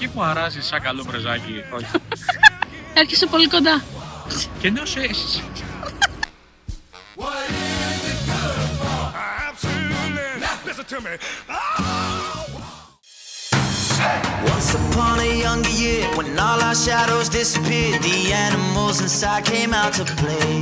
εκεί που αράζει σαν καλό πρεζάκι. Έρχεσαι πολύ κοντά. Και νιώσεις. Once upon a younger year, when all our shadows disappeared, the animals inside came out to play.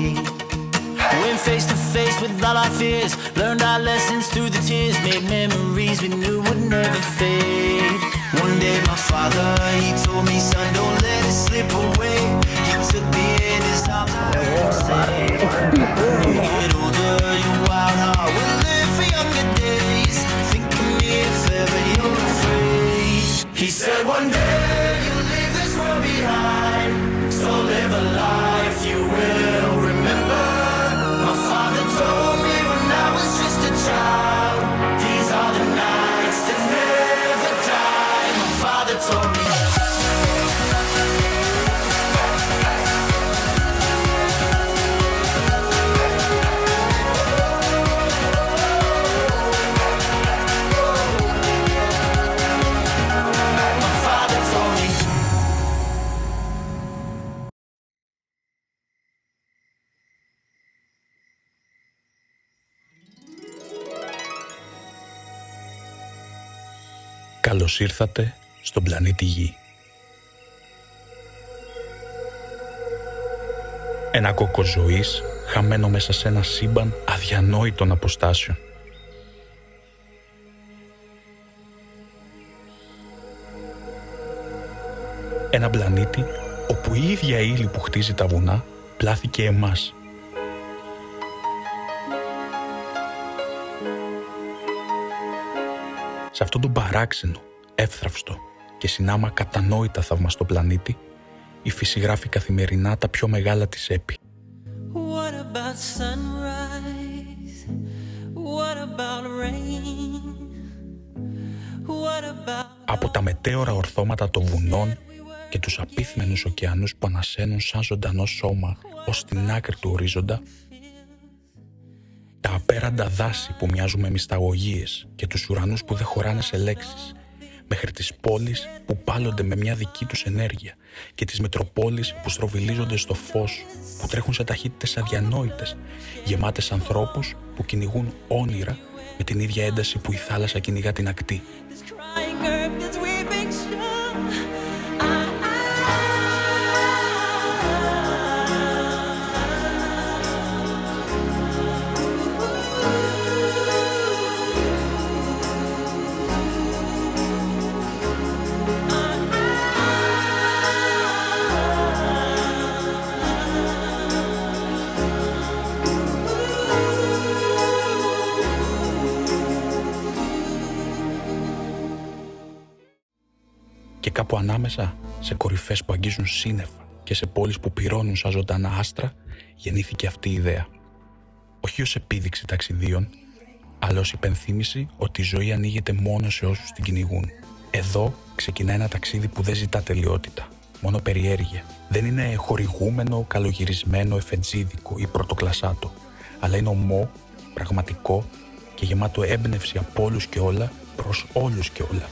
Went face to face with all our fears, learned our lessons through the tears, made memories we knew would never fade. One day my father, he told me, son, don't let it slip away. He took me in his arms, I heard him say, you get older, your wild heart will live for younger days. Think of me if ever you're afraid. He said one day you'll leave this world behind, so live a life you will remember. My father told me when I was just a child, these are the nights that never die. My father told me. Καλώς ήρθατε στον πλανήτη Γη. Ένα κόκκο ζωής χαμένο μέσα σε ένα σύμπαν αδιανόητων αποστάσεων. Ένα πλανήτη όπου η ίδια ύλη που χτίζει τα βουνά πλάθηκε εμάς. Σε αυτόν τον παράξενο, εύθραυστο και συνάμα κατανόητα θαυμαστό πλανήτη, η φύση γράφει καθημερινά τα πιο μεγάλα της έπι. Από τα μετέωρα ορθώματα των βουνών και τους απίθμενους ωκεανούς που ανασένουν σαν ζωντανό σώμα ως την άκρη του ορίζοντα, τα απέραντα δάση που μοιάζουν με μυσταγωγίες και τους ουρανούς που δεν χωράνε σε λέξεις, μέχρι τις πόλεις που πάλλονται με μια δική τους ενέργεια και τις μετροπόλεις που στροβιλίζονται στο φως, που τρέχουν σε ταχύτητες αδιανόητες, γεμάτες ανθρώπους που κυνηγούν όνειρα με την ίδια ένταση που η θάλασσα κυνηγά την ακτή. Και κάπου ανάμεσα, σε κορυφές που αγγίζουν σύννεφα και σε πόλεις που πυρώνουν σαν ζωντανά άστρα, γεννήθηκε αυτή η ιδέα. Όχι ως επίδειξη ταξιδίων, αλλά ως υπενθύμηση ότι η ζωή ανοίγεται μόνο σε όσους την κυνηγούν. Εδώ ξεκινά ένα ταξίδι που δεν ζητά τελειότητα, μόνο περιέργεια. Δεν είναι χορηγούμενο, καλογυρισμένο, εφετζίδικο ή πρωτοκλασσάτο, αλλά είναι ομό, πραγματικό και γεμάτο έμπνευση από όλους και όλα προς όλους και όλα.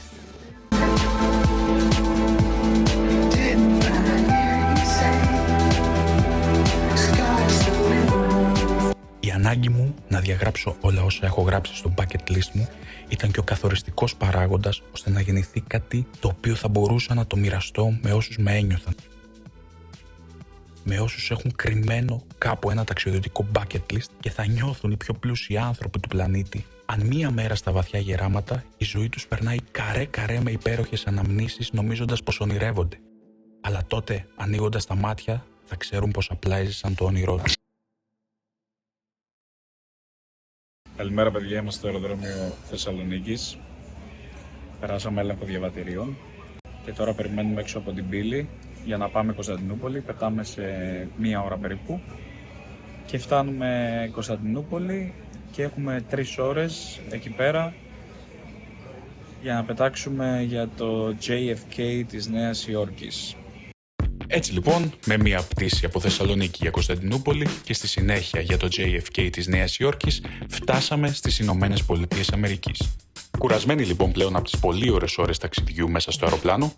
Η ανάγκη μου να διαγράψω όλα όσα έχω γράψει στο bucket list μου ήταν και ο καθοριστικός παράγοντας ώστε να γεννηθεί κάτι το οποίο θα μπορούσα να το μοιραστώ με όσους με ένιωθαν. Με όσους έχουν κρυμμένο κάπου ένα ταξιδιωτικό bucket list και θα νιώθουν οι πιο πλούσιοι άνθρωποι του πλανήτη. Αν μία μέρα στα βαθιά γεράματα η ζωή τους περνάει καρέ-καρέ με υπέροχες αναμνήσεις νομίζοντας πως ονειρεύονται. Αλλά τότε, ανοίγοντας τα μάτια, θα ξέρουν πως απλά έζησαν το όνειρό τους. Καλημέρα παιδιά, είμαστε στο αεροδρόμιο Θεσσαλονίκης. Περάσαμε έλεγχο διαβατηρίων και τώρα περιμένουμε έξω από την πύλη για να πάμε Κωνσταντινούπολη. Πετάμε σε μία ώρα περίπου και φτάνουμε Κωνσταντινούπολη και έχουμε 3 ώρες εκεί πέρα για να πετάξουμε για το JFK της Νέας Υόρκης. Έτσι λοιπόν, με μια πτήση από Θεσσαλονίκη για Κωνσταντινούπολη και στη συνέχεια για το JFK της Νέας Υόρκης, φτάσαμε στις Ηνωμένες Πολιτείες Αμερικής. Κουρασμένοι λοιπόν πλέον από τις πολύ ωραίες ώρες ταξιδιού μέσα στο αεροπλάνο,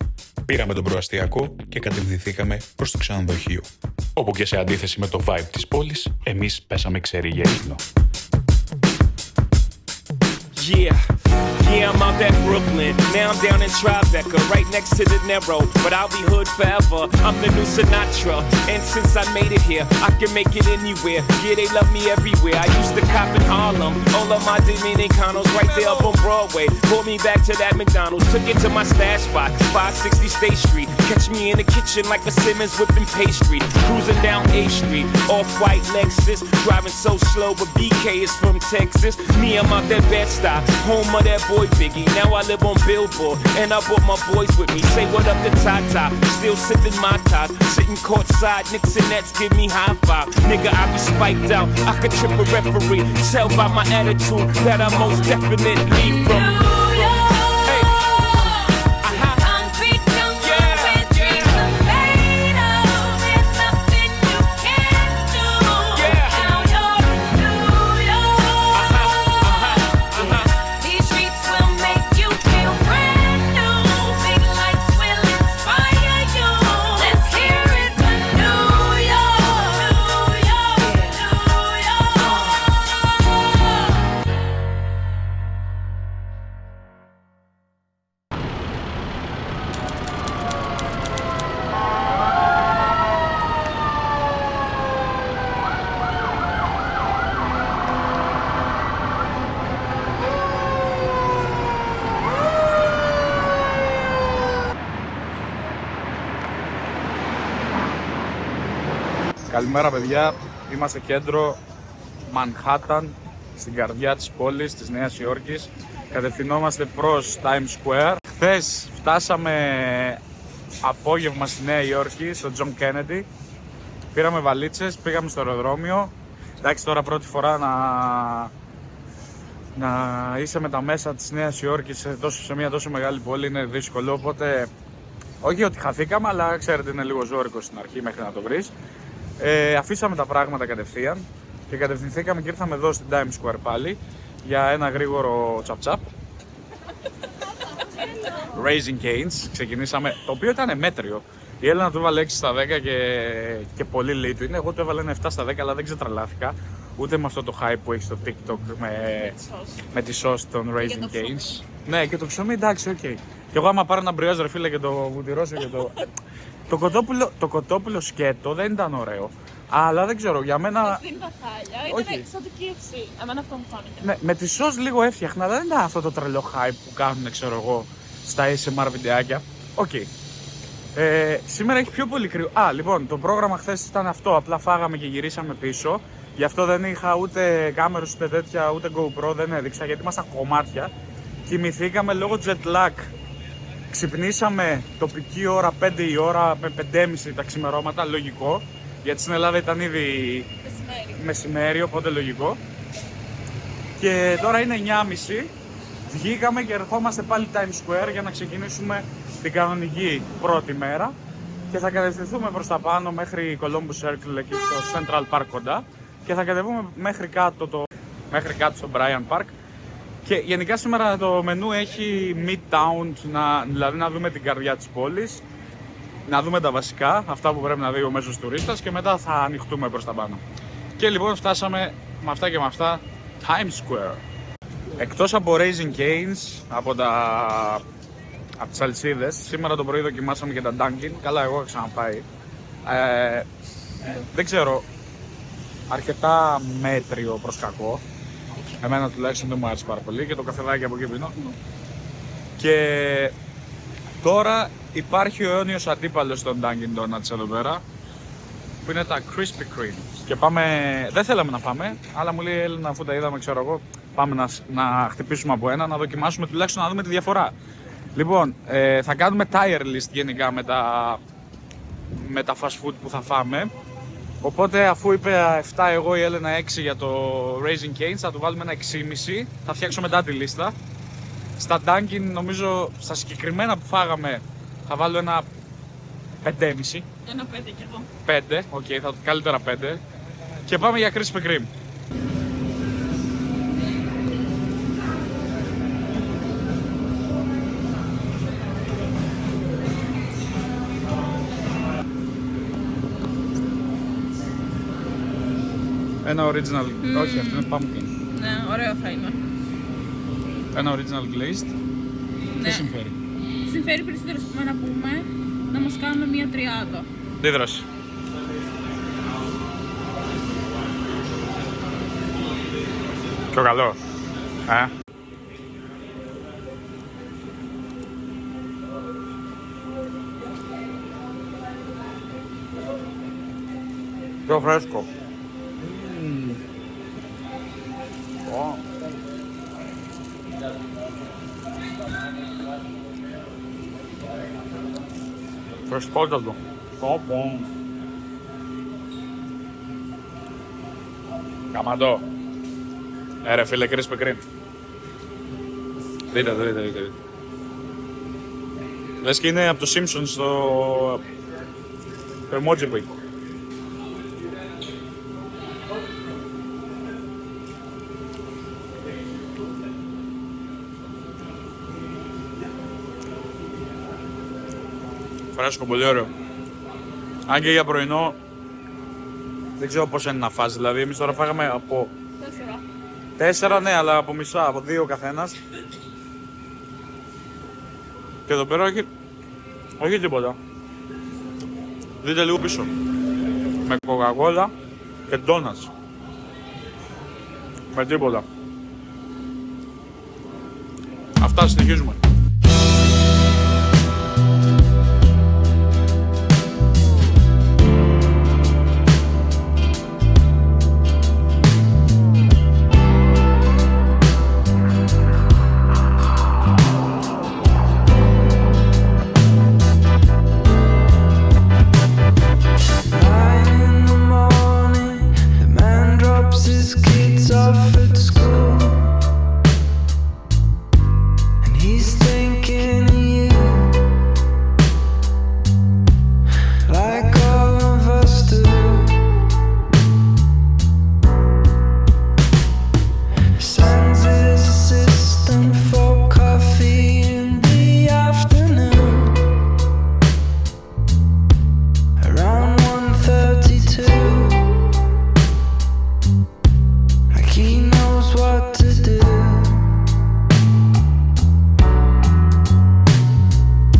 πήραμε τον προαστιακό και κατευθυνθήκαμε προς το ξενοδοχείο. Όπου και σε αντίθεση με το vibe της πόλης, εμείς πέσαμε ξερί για ύπνο. Yeah, I'm out at Brooklyn. Now I'm down in Tribeca, right next to the Narrow. But I'll be hood forever. I'm the new Sinatra. And since I made it here, I can make it anywhere. Yeah, they love me everywhere. I used to cop in Harlem. All of my Dominicanos right there up on Broadway. Pulled me back to that McDonald's. Took it to my stash spot, 560 State Street. Catch me in the kitchen like a Simmons whipping pastry. Cruising down A Street, off-white Lexus. Driving so slow, but BK is from Texas. Me, I'm out that Bed-Stuy, home of that boy Biggie. Now I live on Billboard, and I brought my boys with me. Say what up to Tata, still sipping my top. Sitting courtside, Knicks and Nets give me high five. Nigga, I be spiked out, I could trip a referee. Tell by my attitude that I most definitely from. Καλημέρα παιδιά, είμαστε κέντρο Manhattan, στην καρδιά της πόλης της Νέας Υόρκης. Κατευθυνόμαστε προς Times Square. Χθες φτάσαμε απόγευμα στη Νέα Υόρκη, στο John Kennedy. Πήραμε βαλίτσες, πήγαμε στο αεροδρόμιο. Εντάξει, τώρα πρώτη φορά να είσαι με τα μέσα της Νέας Υόρκης σε μια τόσο μεγάλη πόλη είναι δύσκολο, οπότε όχι ότι χαθήκαμε, αλλά ξέρετε είναι λίγο ζώρικο στην αρχή μέχρι να το βρεις. Αφήσαμε τα πράγματα κατευθείαν και κατευθυνθήκαμε και ήρθαμε εδώ στην Times Square πάλι για ένα γρήγορο τσαπ-τσαπ. Raising Cane's, ξεκινήσαμε, το οποίο ήταν μέτριο. Η Έλληνα του έβαλε 6 στα 10 και πολύ λέει του είναι. Εγώ του έβαλα ένα 7 στα 10, αλλά δεν ξετρελάθηκα ούτε με αυτό το hype που έχει στο TikTok με τη sauce των Raising Cane's. Ναι, και το ψωμί εντάξει, οκ. Και εγώ άμα πάρω ένα μπριάζ ρε φίλε και το βουτυρώσω και το... Το κοτόπουλο σκέτο δεν ήταν ωραίο, αλλά δεν ξέρω, για μένα... Δεν ήταν χάλια, ήταν σαν το KFC, εμένα αυτό μου φάνηκε. Ναι, με τη σως λίγο έφτιαχνα, αλλά δεν ήταν αυτό το τρελό hype που κάνουν, ξέρω εγώ, στα ASMR βιντεάκια. Οκ. Σήμερα έχει πιο πολύ κρύο. Λοιπόν, το πρόγραμμα χθες ήταν αυτό, απλά φάγαμε και γυρίσαμε πίσω. Γι' αυτό δεν είχα ούτε κάμερες, ούτε τέτοια, ούτε GoPro, δεν έδειξα, γιατί ήμασταν κομμάτια. Κοιμηθήκαμε λόγω jet lag. Ξυπνήσαμε τοπική ώρα 5 η ώρα με 5.30 τα ξημερώματα, λογικό. Γιατί στην Ελλάδα ήταν ήδη μεσημέρι, οπότε λογικό. Και τώρα είναι 9.30. Βγήκαμε και ερχόμαστε πάλι Times Square για να ξεκινήσουμε την κανονική πρώτη μέρα. Και θα κατευθυνθούμε προς τα πάνω μέχρι Columbus Circle εκεί στο Central Park κοντά. Και θα κατεβούμε μέχρι κάτω στο Bryant Park. Και γενικά σήμερα το μενού έχει Midtown, δηλαδή να δούμε την καρδιά της πόλης, να δούμε τα βασικά, αυτά που πρέπει να δει ο μέσος τουρίστας και μετά θα ανοιχτούμε προς τα πάνω. Και λοιπόν φτάσαμε με αυτά και με αυτά Times Square. Εκτός από Raising Cane's, από τις αλυσίδες, σήμερα το πρωί δοκιμάσαμε και τα Dunkin', καλά εγώ έχω ξαναπάει. Δεν ξέρω, αρκετά μέτριο προς κακό. Εμένα τουλάχιστον δεν μου άρεσε πάρα πολύ και το καφεδάκι από εκεί πίνω. Και τώρα υπάρχει ο αιώνιος αντίπαλος των Dunkin' Donuts εδώ πέρα, που είναι τα Krispy Kreme. Και πάμε, δεν θέλαμε να πάμε, αλλά μου λέει η Έλληνα αφού τα είδαμε, ξέρω εγώ, πάμε να χτυπήσουμε από ένα, να δοκιμάσουμε τουλάχιστον να δούμε τη διαφορά. Λοιπόν, θα κάνουμε tire list γενικά με τα fast food που θα φάμε. Οπότε αφού είπε 7 εγώ, η Έλενα 6 για το Raising Cane's, θα του βάλουμε ένα 6,5. Θα φτιάξω μετά τη λίστα. Στα Dunkin' νομίζω στα συγκεκριμένα που φάγαμε θα βάλω ένα 5,5. Ένα 5 κι εγώ. 5, οκ, καλύτερα 5. Και πάμε για Krispy Kreme. Ένα original, όχι αυτό είναι pumpkin. Ναι, ωραίο θα είναι. Ένα original glazed. Τι συμφέρει? Συμφέρει περισσότερο να πούμε να μας κάνουν μία τριάδα. Αντίδραση. Πιο καλό. Πιο φρέσκο. Φρεσκότατο. Καμαντό. Ρε φίλε, Krispy Kreme. Δείτε. Λες και είναι από το Simpsons το emoji που έχει. Φρέσκο, πολύ ωραίο. Αν και για πρωινό δεν ξέρω πώς είναι να φας. Δηλαδή εμείς τώρα φάγαμε από 4, ναι, αλλά από μισά, από 2 ο καθένας. Και εδώ πέρα όχι τίποτα. Δείτε λίγο πίσω. Με κοκακόλα και ντόνατς. Με τίποτα. Αυτά, συνεχίζουμε.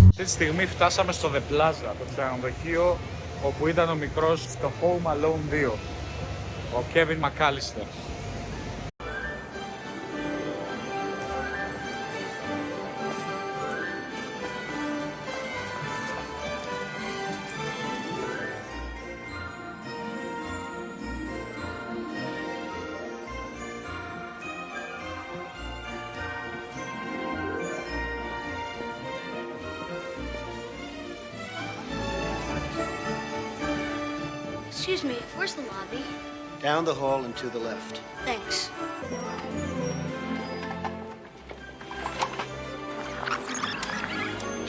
Αυτή τη στιγμή φτάσαμε στο The Plaza, το ξενοδοχείο όπου ήταν ο μικρός στο Home Alone 2, ο Kevin McAllister. Excuse me, where's the lobby? Down the hall and to the left. Thanks.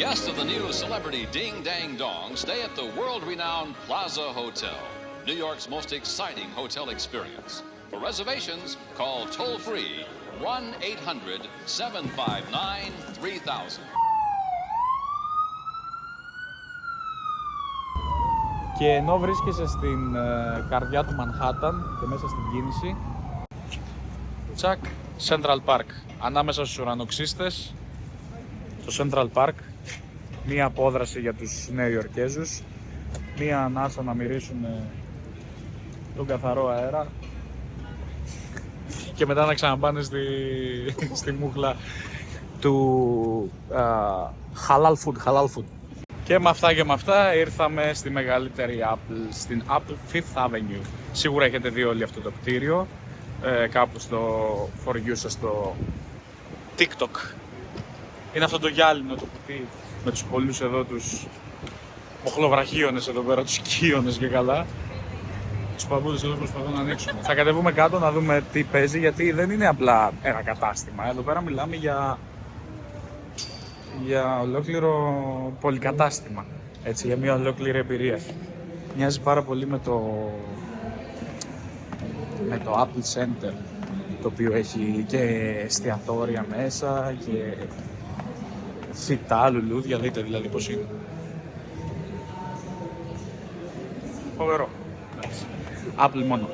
Guests of the new celebrity Ding Dang Dong stay at the world-renowned Plaza Hotel, New York's most exciting hotel experience. For reservations, call toll-free 1-800-759-3000. Και ενώ βρίσκεσαι στην καρδιά του Μανχάταν και μέσα στην κίνηση, τσακ, Central Park. Ανάμεσα στους ουρανοξύστες, στο Central Park, μία απόδραση για τους Νεοϊορκέζους, μία ανάσα να μυρίσουν τον καθαρό αέρα και μετά να ξαναπάνε στη μούχλα του halal food. Και με αυτά ήρθαμε στη μεγαλύτερη Apple, στην Apple Fifth Avenue. Σίγουρα έχετε δει όλοι αυτό το κτίριο, κάπου στο For You σας στο TikTok. Είναι αυτό το γυάλινο το κουτί με τους πολλούς εδώ τους μοχλοβραχίονες εδώ πέρα, τους κύονες και καλά. Τους παππούδες εδώ προσπαθούν να ανοίξουν. Θα κατεβούμε κάτω να δούμε τι παίζει, γιατί δεν είναι απλά ένα κατάστημα. Εδώ πέρα μιλάμε για ολόκληρο πολυκατάστημα, έτσι, για μια ολόκληρη εμπειρία. Μοιάζει πάρα πολύ με το Apple Center, το οποίο έχει και εστιατόρια μέσα και φυτά, λουλούδια, δείτε δηλαδή πως είναι. Φοβερό. Apple μόνο.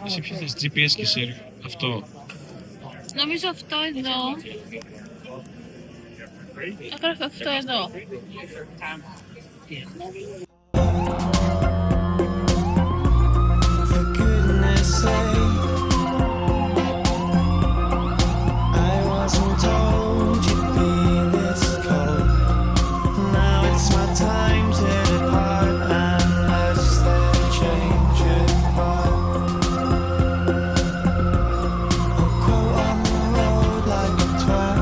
Εσύ ποιο θες, GPS και Siri. Αυτό. Νομίζω αυτό εδώ. Έγραφε αυτό εδώ. For goodness sake, I wasn't told you'd be this cold. Now it's my time to depart, and that's the change of heart. I'll go on the road like a twat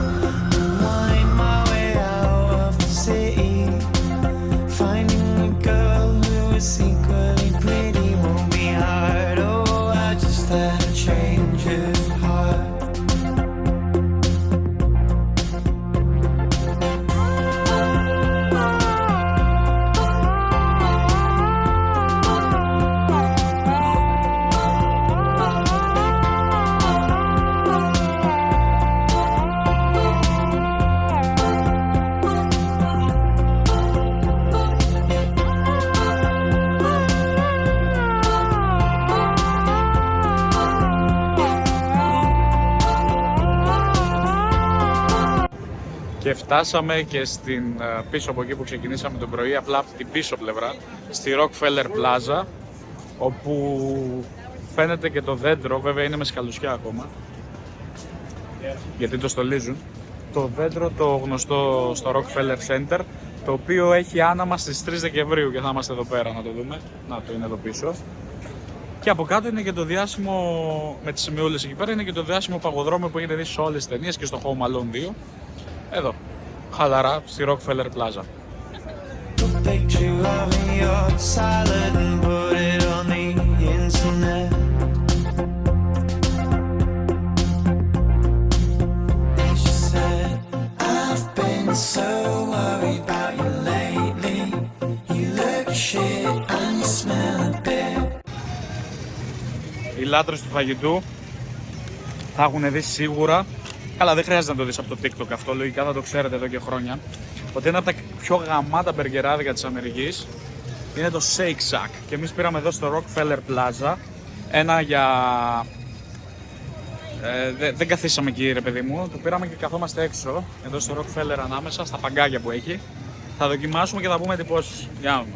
and wind my way out of the city. Finding a girl who is equally pretty won't be hard. Oh, I just had a change of heart. Και φτάσαμε και στην πίσω από εκεί που ξεκινήσαμε το πρωί, απλά από την πίσω πλευρά, στη Rockefeller Plaza, όπου φαίνεται και το δέντρο, βέβαια είναι με σκαλουσιά ακόμα, γιατί το στολίζουν. Το δέντρο το γνωστό στο Rockefeller Center, το οποίο έχει άναμα στις 3 Δεκεμβρίου και θα είμαστε εδώ πέρα να το δούμε. Να το είναι εδώ πίσω. Και από κάτω είναι και το διάσημο, με τις σημειούλες εκεί πέρα, είναι και το διάσημο παγοδρόμιο που έχετε δει σε όλες τις ταινίες και στο Home Alone 2. Εδώ, χαλαρά, στη Rockefeller Plaza. Picture of your salad and put it on the internet. And she said, I've been so worried about you lately. You look shit and you smell a bit. Οι λάτρες του φαγητού θα έχουν δει σίγουρα, καλά δεν χρειάζεται να το δεις από το TikTok αυτό, λογικά θα το ξέρετε εδώ και χρόνια, ότι ένα από τα πιο γαμάτα μπεργκεράδικα της Αμερικής είναι το Shake Shack. Και εμείς πήραμε εδώ στο Rockefeller Plaza ένα για... δεν καθίσαμε εκεί ρε παιδί μου, το πήραμε και καθόμαστε έξω, εδώ στο Rockefeller ανάμεσα, στα παγκάκια που έχει. Θα δοκιμάσουμε και θα πούμε εντυπώσεις. Για να δούμε.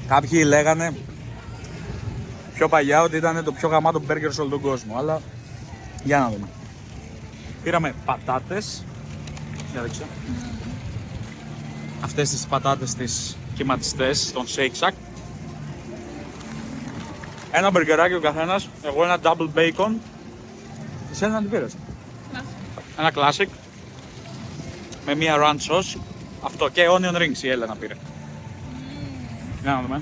Κάποιοι λέγανε πιο παλιά ότι ήταν το πιο γαμάτο μπέργκερ σε όλο τον κόσμο, αλλά για να δούμε. Πήραμε πατάτες, για δείξε. Αυτές τις πατάτες τις κυματιστές, των Shake Shack. Ένα μπεργκεράκι ο καθένας, εγώ ένα double bacon. Εσύ ένα τι πήρες? Ένα classic, με μία ranch sauce, αυτό και onion rings η Έλενα πήρε. Για να δούμε.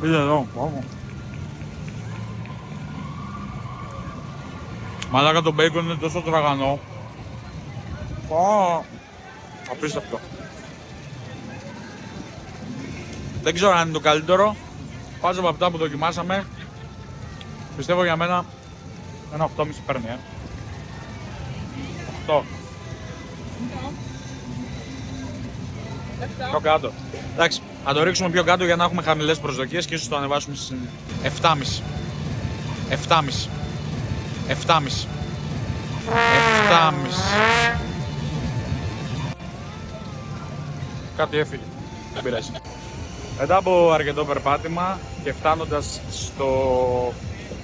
Είδε εδώ, πάμε. Μαλάκα το μπέικον είναι τόσο τραγανό. Απίστευτο. Δεν ξέρω αν είναι το καλύτερο. Πάζω από αυτά που δοκιμάσαμε. Πιστεύω για μένα ένα 8,5 παίρνει. 8. Πιο κάτω. Εντάξει, θα το ρίξουμε πιο κάτω για να έχουμε χαμηλές προσδοκίες και ίσως το ανεβάσουμε στις 7,5. 7,5. 7,5. 7,5. Κάτι έφυγε. Δεν πειράζει. Μετά από αρκετό περπάτημα και φτάνοντας στο...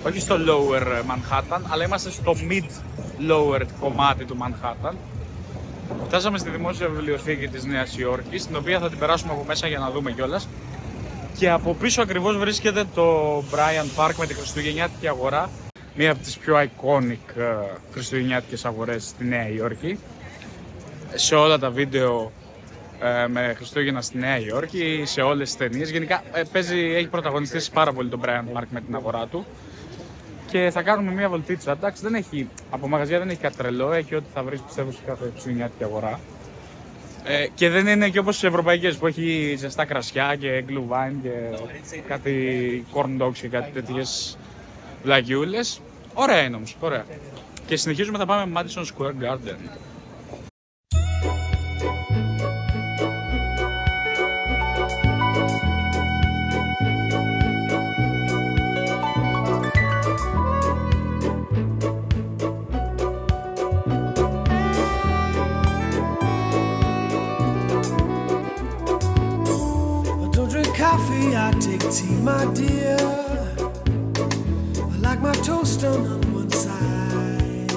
όχι στο Lower Manhattan, αλλά είμαστε στο Mid-Lower κομμάτι του Manhattan. Φτάσαμε στη Δημόσια Βιβλιοθήκη της Νέας Υόρκης, την οποία θα την περάσουμε από μέσα για να δούμε κιόλας. Και από πίσω ακριβώς βρίσκεται το Bryant Park με τη Χριστουγεννιάτικη αγορά, μία από τις πιο iconic χριστουγεννιάτικες αγορές στη Νέα Υόρκη. Σε όλα τα βίντεο με Χριστούγεννα στη Νέα Υόρκη, σε όλες τις ταινίες. Γενικά έχει πρωταγωνιστήσει πάρα πολύ το Bryant Park με την αγορά του. Και θα κάνουμε μια βολτίτσα. Εντάξει, δεν έχει, από μαγαζιά δεν έχει κάτι τρελό, έχει ό,τι θα βρεις πιστεύω σε κάθε χριστουγεννιάτικη αγορά. Και δεν είναι και όπως στις ευρωπαϊκές που έχει ζεστά κρασιά και γκλουβάιν και κάτι corn dogs και κάτι τέτοιες βλαγιούλες. Ωραία είναι όμως, ωραία. Και συνεχίζουμε, θα πάμε Madison Square Garden. Coffee, I take tea, my dear. I like my toast on one side.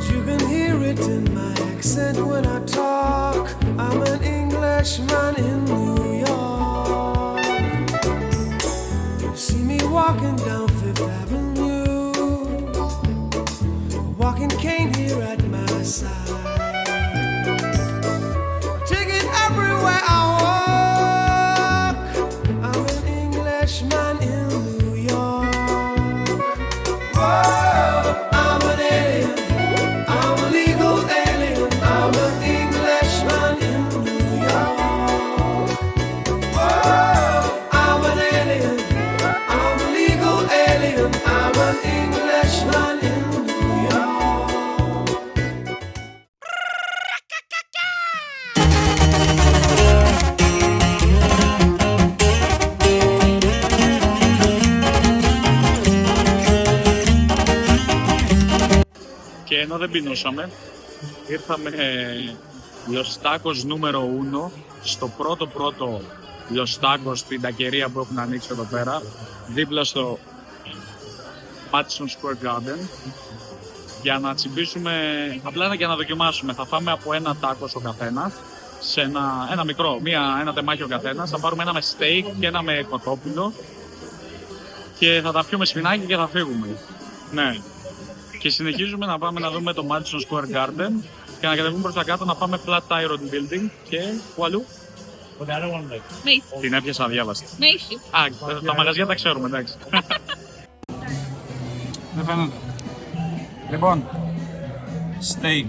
You can hear it in my accent when I talk. I'm an Englishman in New York. You see me walking down Fifth Avenue, a walking cane here at my side. Take it everywhere I man in New York. Whoa, I'm an alien. I'm a legal alien. I'm an Englishman in New York. Whoa, I'm an alien. I'm a legal alien. I'm an Englishman in New York. Και ενώ δεν πεινούσαμε, ήρθαμε Λιωστάκος νούμερο 1 στο πρώτο Λιωστάκος στην τακερία που έχουν ανοίξει εδώ πέρα, δίπλα στο Madison Square Garden, για να τσιμπήσουμε, απλά για να δοκιμάσουμε. Θα φάμε από ένα τάκος ο καθένας, σε ένα μικρό, ένα τεμάχιο ο καθένας. Θα πάρουμε ένα με steak και ένα με κοτόπουλο και θα τα πιούμε σφινάκι και θα φύγουμε. Ναι. Και συνεχίζουμε να πάμε να δούμε το Madison Square Garden και να κατεβούμε προς τα κάτω να πάμε Flatiron Building και πού αλλού? Macy. Την έπιασα αδιάβαστη. Macy. Α, τα μαγαζιά τα ξέρουμε, εντάξει. Δεν φαίνεται. Λοιπόν, steak.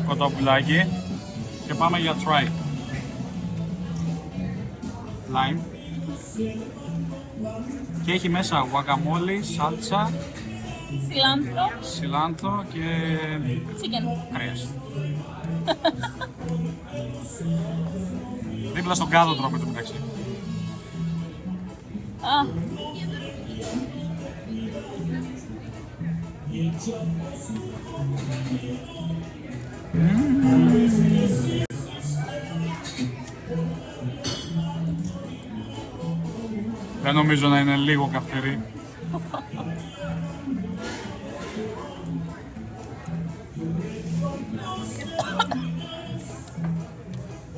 Κοτόπουλάκι και πάμε για try. Lime. Και έχει μέσα guacamole, σάλτσα, σιλάντρο και κρέας. Δίπλα στον κάδο τρώμε το μεταξύ. Δεν νομίζω να είναι λίγο καυτερή.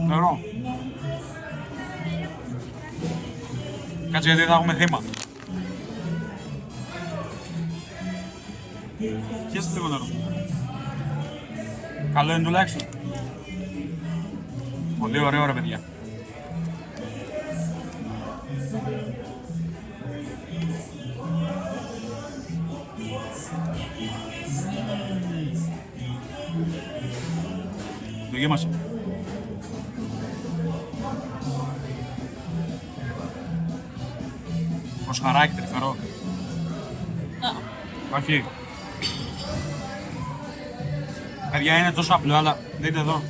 Νερό. Κάτσε γιατί θα έχουμε θύμα. Πιάστε λίγο νερό. Καλό είναι τουλάχιστον. Πολύ ωραίο ρε παιδιά. Δοκίμασε. Προσχαράκι τρυφερό. Όχι. Παιδιά είναι τόσο απλό, αλλά δείτε εδώ.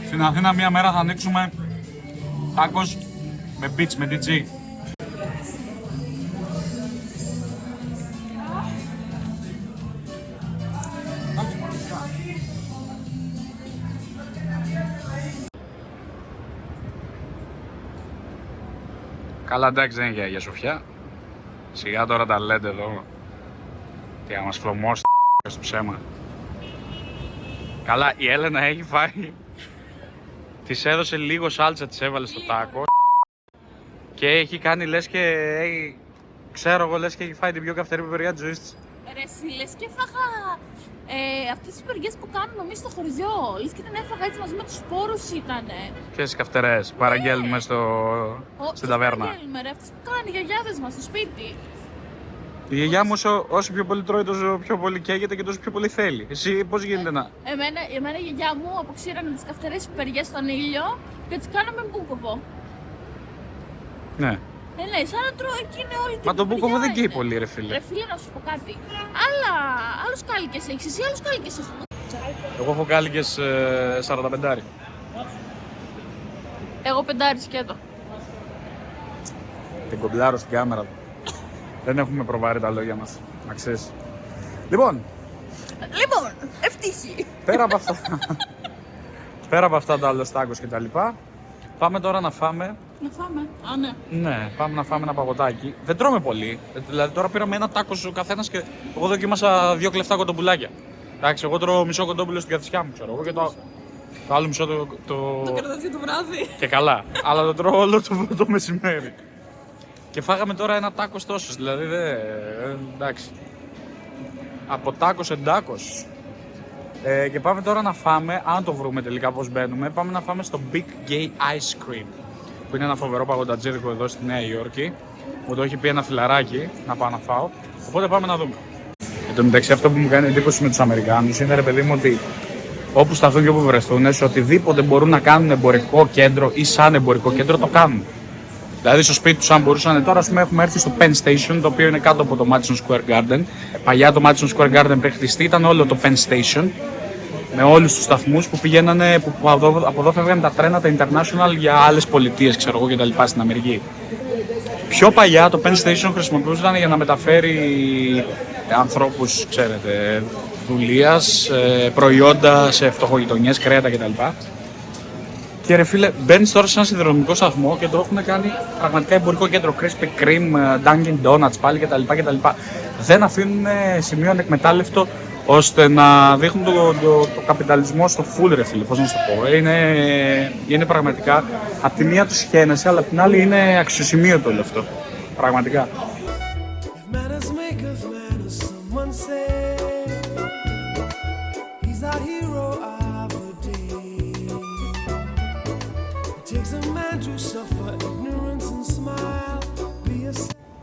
Στην Αθήνα μία μέρα θα ανοίξουμε τάκος με beach, με DJ. Καλά, εντάξει, δεν είναι για Αγία Σοφιά. Σιγά τώρα τα λέτε εδώ. Τι να μας φλωμώσει στο ψέμα. Καλά, η Έλενα έχει φάει. Της έδωσε λίγο σάλτσα, της έβαλε στο τάκο. Και έχει κάνει λες και Ξέρω εγώ, λες και έχει φάει την πιο καυτερή πιπεριά της ζωής της. Ρε εσύ, λες και έφαγα αυτές τις πιπεριές που κάνουμε εμείς στο χωριό. Λες και την έφαγα έτσι μαζί με τους σπόρους ήτανε. Ποιες καυτερές που παραγγέλνουμε στην ταβέρνα. Παραγγέλνουμε ρε, αυτές που κάνανε οι γιαγιάδες μας στο σπίτι. Η γιαγιά μου όσο πιο πολύ τρώει, τόσο πιο πολύ καίγεται και τόσο πιο πολύ θέλει. Εσύ πώς γίνεται να. Εμένα η γιαγιά μου αποξήρανε τις καυτερές πιπεριές στον ήλιο και τις κάναμε μπούκοβο. Ναι. Ναι, σαν να τρώω εκείνη όλη την. Μα το μπούκοβο δεν καίει είναι. πολύ, ρε φίλε. Ρε φίλε, να σου πω κάτι. Άλλους κάλικες έχεις, εσύ άλλους κάλικες έχεις. Εγώ έχω κάλικες 45. Εγώ 5 σκέτο. Την κομπλάρω στην κάμερα. Δεν έχουμε προβάρει τα λόγια μας, να ξέρεις. Λοιπόν, ευτύχη. πέρα από αυτά τα αλοστάκος και τα λοιπά, πάμε τώρα να φάμε. Να φάμε. Α, ναι. Ναι, πάμε να φάμε ένα παγωτάκι. Δεν τρώμε πολύ. Δηλαδή τώρα πήραμε ένα τάκος ο καθένας και εγώ δοκίμασα 2 κλεφτά κοντομπουλάκια. Εντάξει, εγώ τρώω μισό κοντόμπουλο στην καθησιά μου, ξέρω εγώ, και το άλλο μισό Το κρατάς το βράδυ. Και καλά, αλλά το τρώω όλο το μεσημέρι. Και φάγαμε τώρα ένα τάκος τόσος, δηλαδή εντάξει. Από τάκος εντάκος. Και πάμε τώρα να φάμε, αν το βρούμε τελικά πώς μπαίνουμε, πάμε να φάμε στο Big Gay Ice Cream, που είναι ένα φοβερό παγωτατζίδικο εδώ στη Νέα Υόρκη. Μου το έχει πει ένα φιλαράκι να πάω να φάω, οπότε πάμε να δούμε. Εν τω μεταξύ, αυτό που μου κάνει εντύπωση με τους Αμερικάνους είναι, ρε παιδί μου, ότι όπου σταθούν και όπου βρεθούν, σε οτιδήποτε μπορούν να κάνουν εμπορικό κέντρο ή σαν εμπορικό κέντρο, το κάνουν. Δηλαδή στο σπίτι τους, αν μπορούσαν τώρα, ας πούμε, έχουμε έρθει στο Penn Station, το οποίο είναι κάτω από το Madison Square Garden. Παλιά το Madison Square Garden πριν χτιστεί ήταν όλο το Penn Station, με όλους τους σταθμούς που πηγαίνανε, που από εδώ φεύγανε τα τρένα, τα international για άλλες πολιτείες, ξέρω εγώ, και τα λοιπά στην Αμερική. Πιο παλιά το Penn Station χρησιμοποιούσαν για να μεταφέρει ανθρώπους, ξέρετε, δουλείας, προϊόντα σε φτωχογειτονιές, κρέατα κτλ. Και ρε φίλε, μπαίνεις τώρα σε ένα σιδηροδρομικό σταθμό και το έχουν κάνει πραγματικά εμπορικό κέντρο. Krispy Kreme, Dunkin' Donuts πάλι κτλ. Δεν αφήνουν σημείο ανεκμετάλλευτο ώστε να δείχνουν το καπιταλισμό στο full, ρε φίλε, πώς να σου το πω. Είναι πραγματικά, απ' τη μία τους χαίνεσαι, αλλά απ' την άλλη είναι αξιοσημείωτο όλο αυτό. Πραγματικά.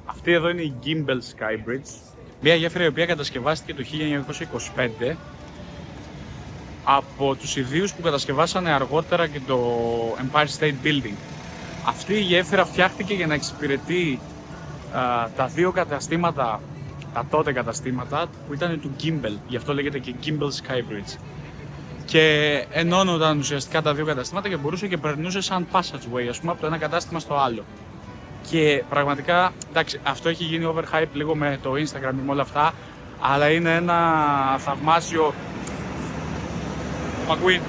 Αυτή εδώ είναι η Gimbel Skybridge, μια γέφυρα η οποία κατασκευάστηκε το 1925 από τους ιδίους που κατασκευάσανε αργότερα και το Empire State Building. Αυτή η γέφυρα φτιάχτηκε για να εξυπηρετεί τα δύο καταστήματα, τα τότε καταστήματα που ήταν του Gimbel, γι' αυτό λέγεται και Gimbel Skybridge. Και ενώνονταν ουσιαστικά τα δύο καταστήματα και μπορούσε και περνούσε σαν passageway, ας πούμε, από το ένα κατάστημα στο άλλο. Και πραγματικά, εντάξει, αυτό έχει γίνει overhype λίγο με το Instagram και με όλα αυτά, αλλά είναι ένα θαυμάσιο... McQueen.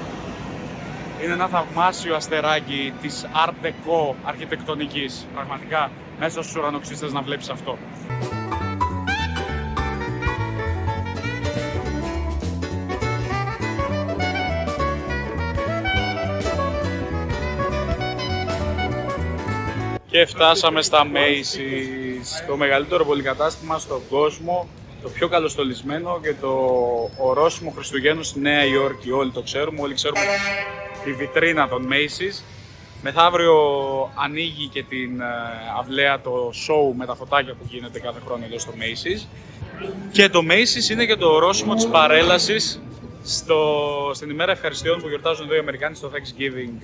Είναι ένα θαυμάσιο αστεράκι της Art Deco αρχιτεκτονικής. Πραγματικά, μέσα στους ουρανοξύστες να βλέπεις αυτό. Και φτάσαμε στα Macy's, το μεγαλύτερο πολυκατάστημα στον κόσμο, το πιο καλοστολισμένο και το ορόσημο Χριστουγέννου στη Νέα Υόρκη. Όλοι το ξέρουμε, όλοι ξέρουμε τη βιτρίνα των Macy's. Μεθαύριο ανοίγει και την αυλαία, το show με τα φωτάκια που γίνεται κάθε χρόνο εδώ στο Macy's. Και το Macy's είναι και το ορόσημο της παρέλασης στην ημέρα ευχαριστειών που γιορτάζουν εδώ οι Αμερικάνοι στο Thanksgiving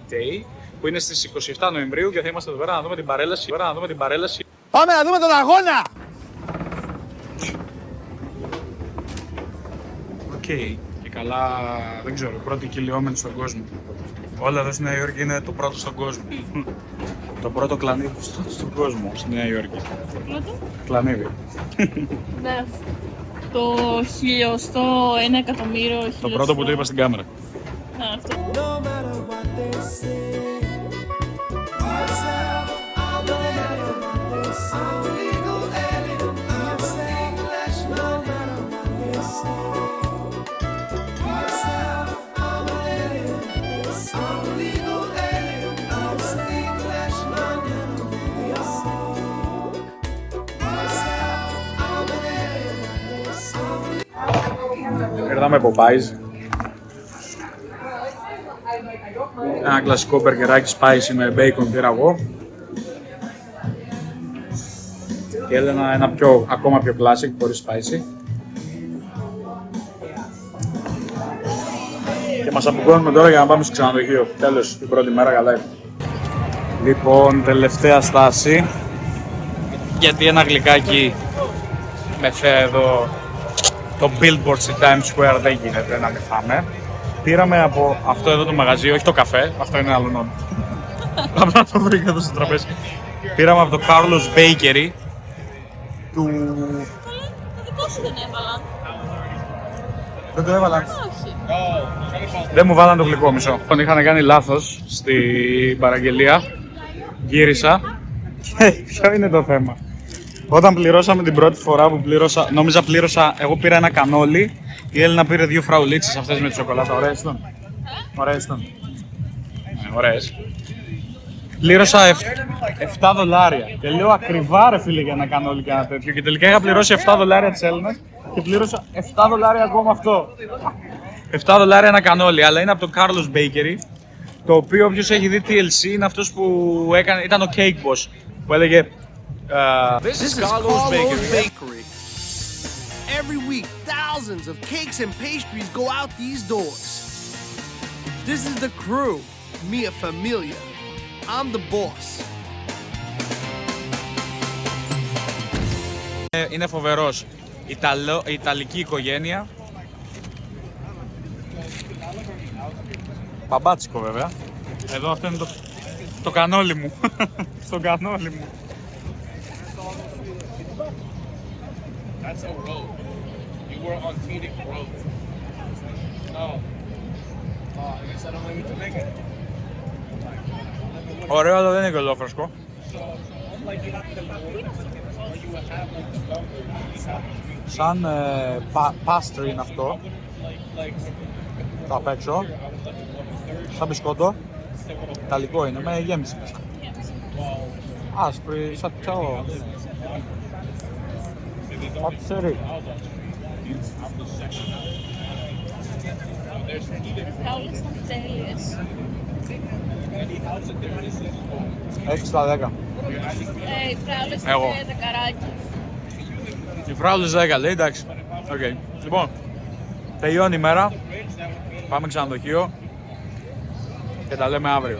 Day, που είναι στις 27 Νοεμβρίου και θα είμαστε εδώ πέρα να δούμε την παρέλαση. Πάμε να δούμε τον αγώνα! Οκ. Και καλά, δεν ξέρω, πρώτη κυλιόμενη στον κόσμο. Όλα εδώ στη Νέα Υόρκη είναι το πρώτο στον κόσμο. Το πρώτο κλανίδι στον κόσμο στη Νέα Υόρκη. Το πρώτο? Κλανίδι. Ναι. Το 1.100.000. Το πρώτο που το είπα στην κάμερα. Αυτό. Ήρθαμε Popeyes. Ένα κλασικό μπεργκεράκι spicy με bacon πήρα εγώ. Και έλενα ένα ακόμα πιο classic, χωρίς spicy. Και μας αποκόνουμε τώρα για να πάμε στο ξενοδοχείο. Τέλος, την πρώτη μέρα καλά ήρθα. Λοιπόν, τελευταία στάση. Γιατί ένα γλυκάκι με φέρε εδώ το billboard στη Times Square δεν γίνεται να μην φάμε. Πήραμε από αυτό εδώ το μαγαζί, όχι το καφέ, αυτό είναι άλλο νόμο. Απλά το βρήκα εδώ στο τραπέζι. Πήραμε από το Carlos Bakery του... Το δικό σου δεν έβαλα. Δεν το έβαλα. Όχι. Δεν μου βάλαν το γλυκό μισό. Τον είχαν κάνει λάθος στην παραγγελία. Γύρισα. Και ποιο είναι το θέμα. Όταν πληρώσαμε την πρώτη φορά που πλήρωσα, νόμιζα πλήρωσα, εγώ πήρα ένα κανόλι. Η Έλληνα πήρε 2 φραουλίτσες αυτές με τη σοκολάτα. Ωραίες ήταν. Ωραίες ήταν. Ωραίες. Πλήρωσα $7 και λέω ακριβά ρε φίλε για ένα κανόλι και ένα τέτοιο. Και τελικά είχα πληρώσει $7 της Έλληνας και πλήρωσα $7 ακόμα αυτό. $7 ένα κανόλι, αλλά είναι από το Carlos Bakery. Το οποίο όποιος έχει δει TLC είναι αυτός που έκανε, ήταν ο Cake Boss που έλεγε This is Carlos Bakery. Every week, thousands of cakes and pastries go out these doors. This is the crew, Mia Familia. I'm the boss. Είναι φοβερός. Ιταλική οικογένεια. Μπαμπάτσικο βέβαια. Εδώ αυτό είναι το κανόλι μου. Στο κανόλι μου. Ωραίο, αλλά δεν είναι κολόφρεσκο. Σαν πάστρι είναι αυτό. Το απ' έξω. Σαν μπισκότο. Ιταλικό είναι, με γέμιση μέσα. Άσπρη, σαν τσάο. Πατσερί. Οι φράουλες ήταν τέλειες. 6 στα 10. Οι φράουλες Εγώ. ήταν δεκαράκι. Οι φράουλες 10 λέει, εντάξει. Okay. Λοιπόν, τελειώνει η μέρα. Πάμε ξενοδοχείο και τα λέμε αύριο.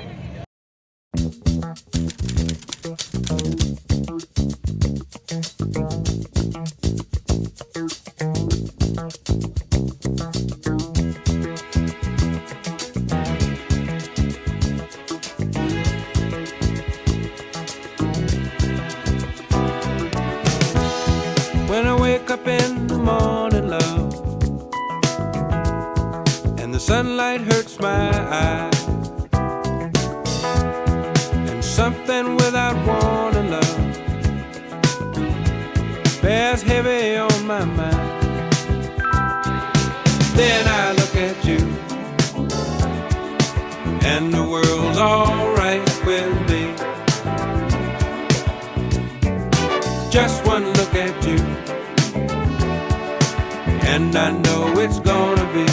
When I wake up in the morning, love, and the sunlight hurts my eyes, and something without warning, love, bears heavy on my mind. Then I look at you, and the world's alright with me. Just one look at you, and I know it's gonna be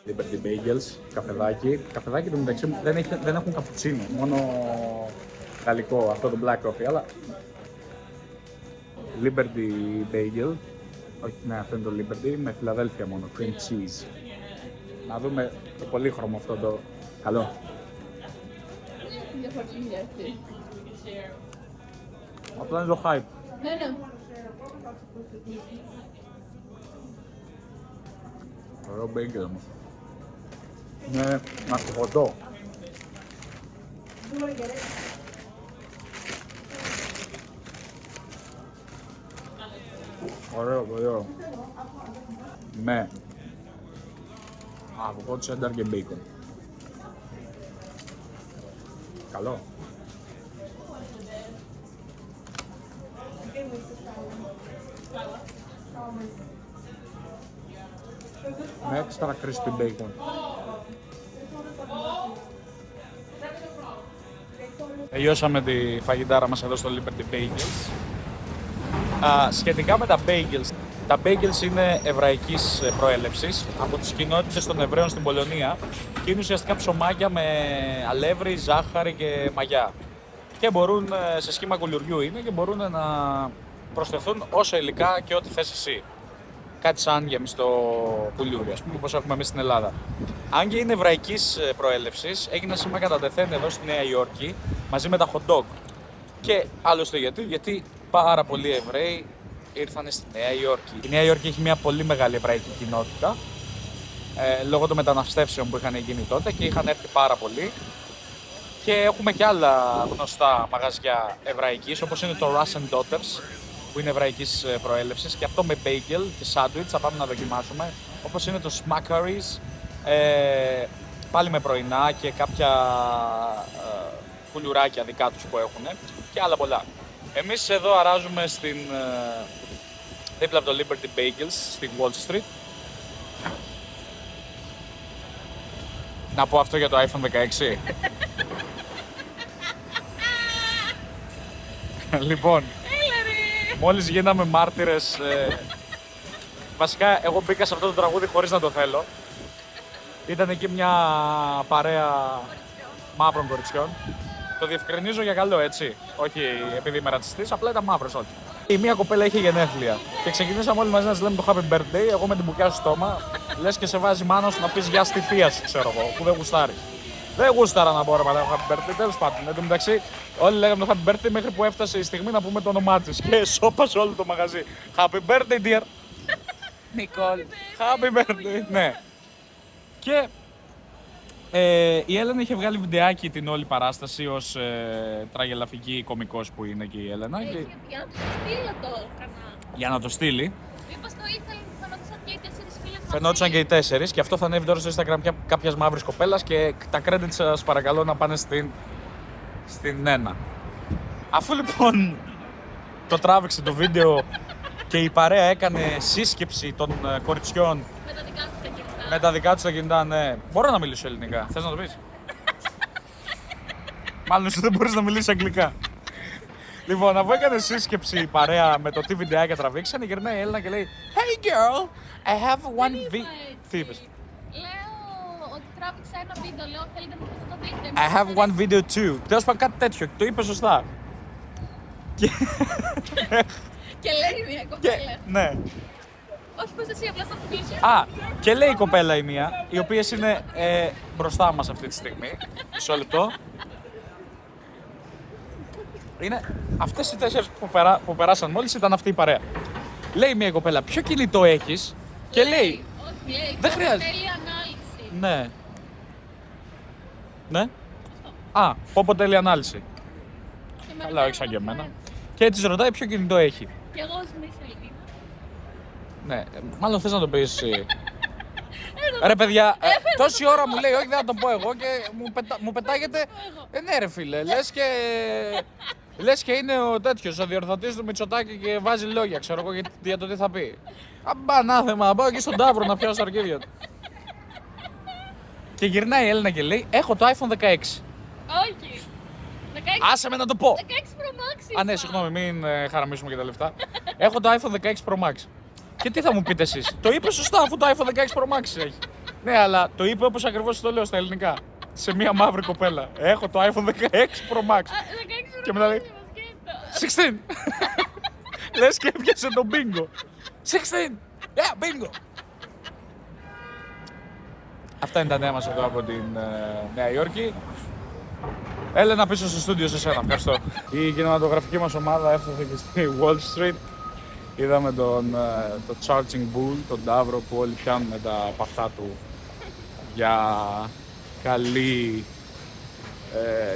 Liberty Bagels, καφεδάκι. Καφεδάκι του μεταξύ μου δεν έχουν καπουτσίνο, μόνο γαλλικό, αυτό το black coffee, αλλά Liberty Bagel, όχι, ναι, αυτό είναι το Liberty, με Philadelphia μόνο, cream cheese. Να δούμε το πολύχρωμο αυτό το καλό. Διαφορετική αυτή. Απλά είναι το hype. Ναι, ναι. Ωραίο bagel όμως. Είναι μαστιχωτό. Ωραίο, ωραίο. Με αυγό τσένταρ και μπέικον. Καλό. Με extra crispy bacon. Τελειώσαμε τη φαγητάρα μας εδώ στο Liberty Bagels. Σχετικά με τα bagels. Τα bagels είναι εβραϊκής προέλευσης από τις κοινότητες των Εβραίων στην Πολωνία και είναι ουσιαστικά ψωμάκια με αλεύρι, ζάχαρη και μαγιά. Και μπορούν, σε σχήμα κουλουριού είναι και μπορούν να προσθεθούν όσα υλικά και ό,τι θες εσύ. Κάτι σαν γεμιστό κουλούρι, ας πούμε, όπως έχουμε εμείς στην Ελλάδα. Αν και είναι εβραϊκής προέλευσης, έγιναν σήμερα κατά τεθέν εδώ στη Νέα Υόρκη μαζί με τα hot dog. Και άλλωστε γιατί πάρα πολλοί Εβραίοι ήρθαν στη Νέα Υόρκη. Η Νέα Υόρκη έχει μια πολύ μεγάλη εβραϊκή κοινότητα λόγω των μεταναστεύσεων που είχαν γίνει τότε και είχαν έρθει πάρα πολλοί. Και έχουμε και άλλα γνωστά μαγαζιά εβραϊκής, όπως είναι το Russian Daughters, που είναι εβραϊκής προέλευσης, και αυτό με bagel και sandwich, θα πάμε να δοκιμάσουμε, όπως είναι το Smackary's, πάλι με πρωινά και κάποια κουλουράκια δικά τους που έχουν και άλλα πολλά. Εμείς εδώ αράζουμε δίπλα από το Liberty Bagels, στη Wall Street. Να πω αυτό για το iPhone 16. Λοιπόν, μόλις γίναμε μάρτυρες, βασικά εγώ μπήκα σε αυτό το τραγούδι χωρίς να το θέλω. Ήταν εκεί μια παρέα μαύρων κοριτσιών. Το διευκρινίζω για καλό, έτσι. Όχι επειδή είμαι ρατσιστής, απλά ήταν μαύρος όλοι. Η μία κοπέλα είχε γενέθλια και ξεκινήσαμε όλοι μαζί να της λέμε το happy birthday. Εγώ με την μπουκιά στο στόμα, λες και σε βάζει μάνος να πεις γεια στη θεία σου, ξέρω εγώ, που δεν γουστάρει. Δεν γούσταρα να μπορώ να λέω happy birthday, τέλος πάντων. Εν τω μεταξύ, όλοι λέγαμε το happy birthday μέχρι που έφτασε η στιγμή να πούμε το όνομά της. Και σώπασε όλο το μαγαζί. Happy birthday, dear. Νικόλ. Happy birthday. Ναι. Και η Έλενα είχε βγάλει βιντεάκι την όλη παράσταση ως τραγελαφική κωμικός που είναι και η Έλενα. Για να το στείλω το κανάλι. Για να το στείλει. Μήπως το ήθελε, φαινόντουσαν και οι 4 φίλες μας. Φαινόντουσαν και οι 4 και αυτό θα ανέβει τώρα στο Instagram κάποιας μαύρης κοπέλας και τα credits σας παρακαλώ να πάνε στην Ένα. Αφού λοιπόν το τράβηξε το βίντεο και η παρέα έκανε σύσκεψη των κοριτσιών με τα δικά τους τα κινητά, ναι. Μπορώ να μιλήσω ελληνικά. Θες να το πεις? Μάλλον εσύ δεν μπορείς να μιλήσεις αγγλικά. Λοιπόν, αφού έκανε σύσκεψη η παρέα με το τι βιντεάκια τραβήξανε, γυρνάει η Έλληνα και λέει Hey girl, I have one video. Τι είπες? Λέω ότι τράβηξα ένα βίντεο, λέω θέλετε να μου το δείτε. I have one video too. Τέλος πάντων κάτι τέτοιο, το είπε σωστά. Και λέει μια κοπέλα. Ναι. Όχι πως εσύ, απλά θα το πεις. Και λέει η κοπέλα η μία, οι οποίες είναι μπροστά μας αυτή τη στιγμή. Μισό λεπτό. Είναι αυτές οι 4 που περάσαν μόλις, ήταν αυτή η παρέα. Λέει μια κοπέλα, ποιο κινητό έχεις? Και λέει, όχι, λέει, δεν χρειάζεται. Θέλει ανάλυση. Ναι. Ναι. Πόπο τέλει ανάλυση. Καλά, όχι σαν και εμένα. Και έτσι ρωτάει ποιο κινητό έχει. Και εγώ είμαι Ελληνίδα. Ναι, μάλλον θες να το πεις εσύ. Ρε παιδιά, τόση ώρα μου λέει όχι, δεν θα το πω εγώ και μου πετάγεται. Ναι ρε φίλε, λες και είναι ο τέτοιος, ο διορθωτής του Μητσοτάκη και βάζει λόγια, ξέρω εγώ για το τι θα πει. Αμπανάθεμα, να πάω εκεί στον Ταύρο να πιάσω τα αρκίδια του. Και γυρνάει η Έλληνα και λέει, έχω το iPhone 16. Όχι. 16. Άσε με να το πω. 16 Pro Max. Ναι, συγγνώμη, μην χαραμίσουμε και τα λεφτά. Έχω το iPhone 16 Pro Max. Και τι θα μου πείτε εσείς? Το είπε σωστά, αφού το iPhone 16 Pro Max έχει. Ναι, αλλά το είπε όπως ακριβώς το λέω στα ελληνικά. Σε μία μαύρη κοπέλα. Έχω το iPhone 16 Pro Max. Και μετά λέει 16. Λες και έπιασε το bingo. 16. Yeah, bingo. Αυτά είναι τα νέα μας εδώ από την Νέα Υόρκη. Έλενα πίσω στο στούντιο σε σένα, ευχαριστώ. Η κινηματογραφική μας ομάδα έφτασε και στη Wall Street. Είδαμε το Charging Bull, τον Ταύρο που όλοι πιάνουν τα παυτά του για καλή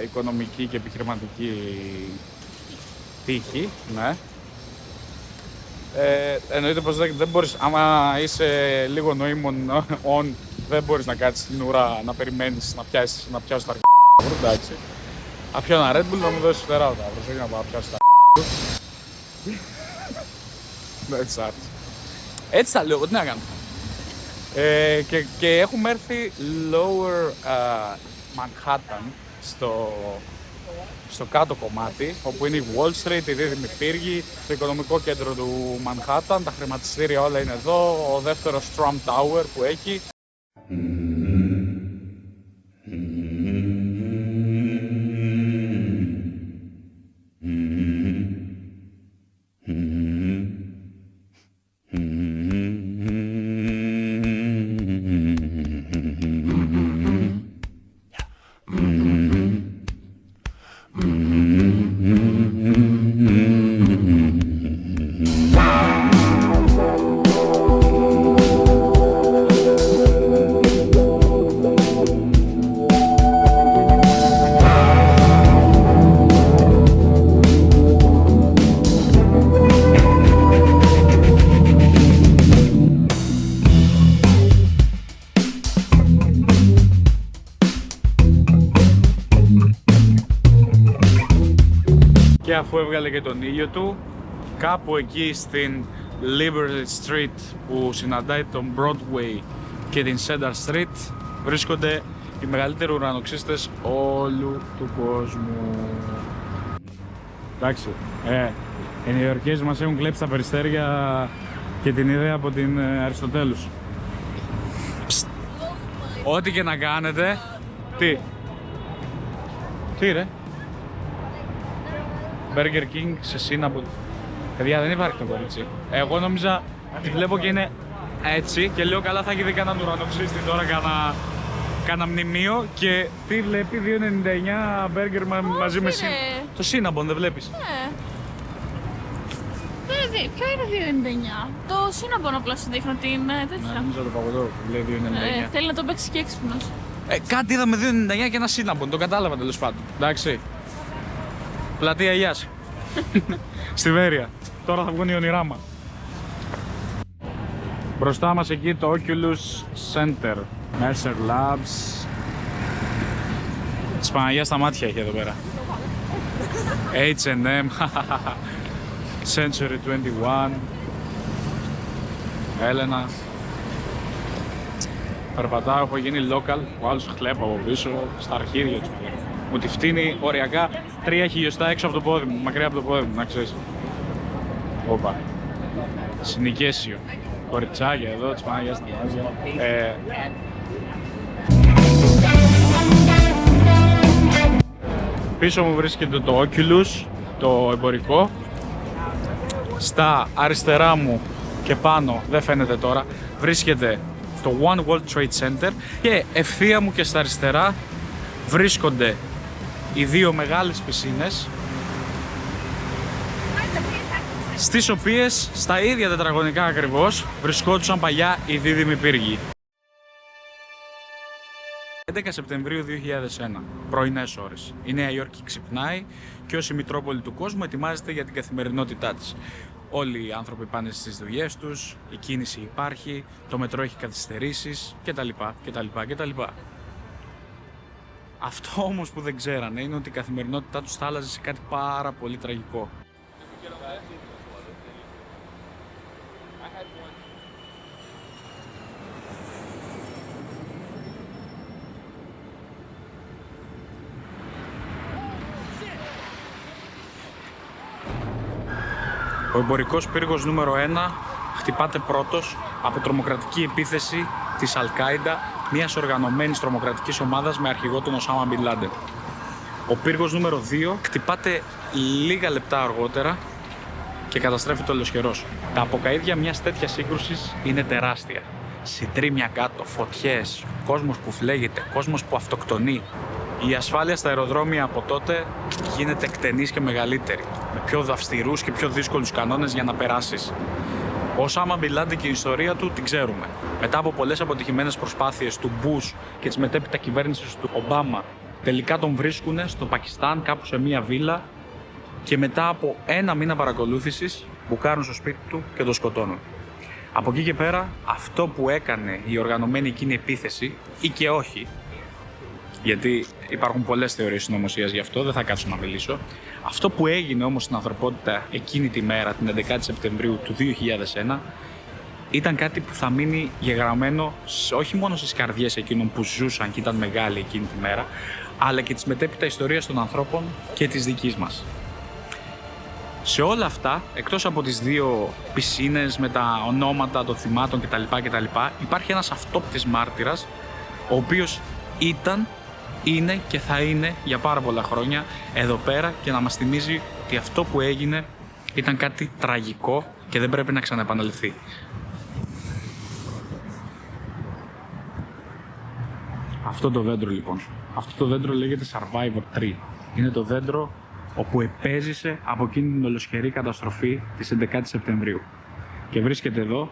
οικονομική και επιχειρηματική τύχη. Ναι. Εννοείται πως δεν μπορείς, άμα είσαι λίγο νοήμων on, δεν μπορείς να κάτσεις στην ουρά να περιμένεις να πιάσεις τα αρχίδια. Εντάξει. Να πιω ένα Red Bull να μου δώσεις φτερά ο Ταύρος, όχι να πάω να πιάσεις τα έτσι τα λέω, τι να κάνω. Και έχουμε έρθει Lower Manhattan στο κάτω κομμάτι, όπου είναι η Wall Street, η δίδυμη πύργη, το οικονομικό κέντρο του Manhattan, τα χρηματιστήρια όλα είναι εδώ, ο δεύτερος Trump Tower που έχει. Και αφού έβγαλε και τον ήλιο του, κάπου εκεί στην Liberty Street που συναντάει τον Broadway και την Cedar Street βρίσκονται οι μεγαλύτεροι ουρανοξύστες όλου του κόσμου. Εντάξει, οι Νεοϊορκέζοι μας έχουν κλέψει τα περιστέρια και την ιδέα από την Αριστοτέλους. Ό,τι και να κάνετε, τι ρε? Burger King σε Cinnabon. Παιδιά, δεν υπάρχει το κορίτσι. Εγώ νόμιζα, τη βλέπω και είναι έτσι και λέω καλά θα έχει δει κανέναν ουρανοξύστη τώρα κάνα μνημείο και τι βλέπει 2,99 μπέργκερ μαζί με το Cinnabon, δεν βλέπεις? Ναι. Ποιο είναι 2,99? Το Cinnabon απλά σου δείχνω την τέτοια. Νομίζω το παγωτό που λέει 2,99. Θέλει να το παίξει και έξυπνος. Κάτι είδαμε 2,99 και ένα Cinnabon, το κατάλαβα τέλος πάντων. Εντάξει. Πλατεία Γιάς. Στη Βέρεια. Τώρα θα βγουν οι ονειράμα. Μπροστά μας εκεί το Oculus Center. Mercer Labs. Της Παναγίας στα μάτια έχει εδώ πέρα. H&M. Century 21. Έλενα. Περπατάω, έχω γίνει local. Ο άλλος χλέπω από πίσω στα αρχίδια του. Μου τη φτύνει οριακά 3 χιλιοστά έξω από το πόδι μου, μακριά από το πόδι μου, να ξέρεις. Όπα. Συνοικέσιο. Κοριτσάκια εδώ, της Παναγίας στα μάτια. Πίσω μου βρίσκεται το Oculus, το εμπορικό. Στα αριστερά μου και πάνω, δεν φαίνεται τώρα, βρίσκεται το One World Trade Center και ευθεία μου και στα αριστερά βρίσκονται οι δύο μεγάλες πισίνες στις οποίες στα ίδια τετραγωνικά ακριβώς βρισκόντουσαν παλιά οι δίδυμοι πύργοι. 11 Σεπτεμβρίου 2001, πρωινές ώρες. Η Νέα Υόρκη ξυπνάει και ως η Μητρόπολη του κόσμου ετοιμάζεται για την καθημερινότητά της. Όλοι οι άνθρωποι πάνε στις δουλειές τους, η κίνηση υπάρχει, το μετρό έχει καθυστερήσεις κτλ. Αυτό όμως που δεν ξέρανε είναι ότι η καθημερινότητά τους θα άλλαζε σε κάτι πάρα πολύ τραγικό. Ο εμπορικός πύργος νούμερο 1 χτυπάται πρώτος από τρομοκρατική επίθεση της Al-Qaeda, μιας οργανωμένης τρομοκρατικής ομάδας με αρχηγό τον Οσάμα Μπιν Λάντεν. Ο πύργος νούμερο 2 χτυπάται λίγα λεπτά αργότερα και καταστρέφει το ολοσχερός. Τα αποκαΐδια μιας τέτοιας σύγκρουσης είναι τεράστια. Συντρίμμια κάτω, φωτιές, κόσμος που φλέγεται, κόσμος που αυτοκτονεί. Η ασφάλεια στα αεροδρόμια από τότε γίνεται εκτενής και μεγαλύτερη, με πιο αυστηρούς και πιο δύσκολους κανόνες για να περάσεις. Ο Οσάμα Μπιν Λάντεν και η ιστορία του την ξέρουμε. Μετά από πολλές αποτυχημένες προσπάθειες του Μπούς και της μετέπειτα κυβέρνησης του Ομπάμα, τελικά τον βρίσκουν στο Πακιστάν, κάπου σε μία βίλα, και μετά από 1 μήνα παρακολούθησης μπουκάρουν στο σπίτι του και τον σκοτώνουν. Από εκεί και πέρα, αυτό που έκανε η οργανωμένη εκείνη επίθεση, ή και όχι, γιατί υπάρχουν πολλές θεωρίες συνωμοσίας γι' αυτό, δεν θα κάτσω να μιλήσω. Αυτό που έγινε όμως στην ανθρωπότητα εκείνη τη μέρα, την 11η Σεπτεμβρίου του 2001, ήταν κάτι που θα μείνει γεγραμμένο όχι μόνο στις καρδιές εκείνων που ζούσαν και ήταν μεγάλοι εκείνη τη μέρα, αλλά και της μετέπειτα ιστορίας των ανθρώπων και της δικής μας. Σε όλα αυτά, εκτός από τις δύο πισίνες με τα ονόματα των θυμάτων κτλ, υπάρχει ένας αυτόπτης μάρτυρας, ο οποίος ήταν, είναι και θα είναι για πάρα πολλά χρόνια εδώ πέρα και να μας θυμίζει ότι αυτό που έγινε ήταν κάτι τραγικό και δεν πρέπει να ξαναεπαναληφθεί. Αυτό το δέντρο λοιπόν, αυτό το δέντρο λέγεται Survivor Tree. Είναι το δέντρο όπου επέζησε από εκείνη την ολοσχερή καταστροφή της 11 Σεπτεμβρίου. Και βρίσκεται εδώ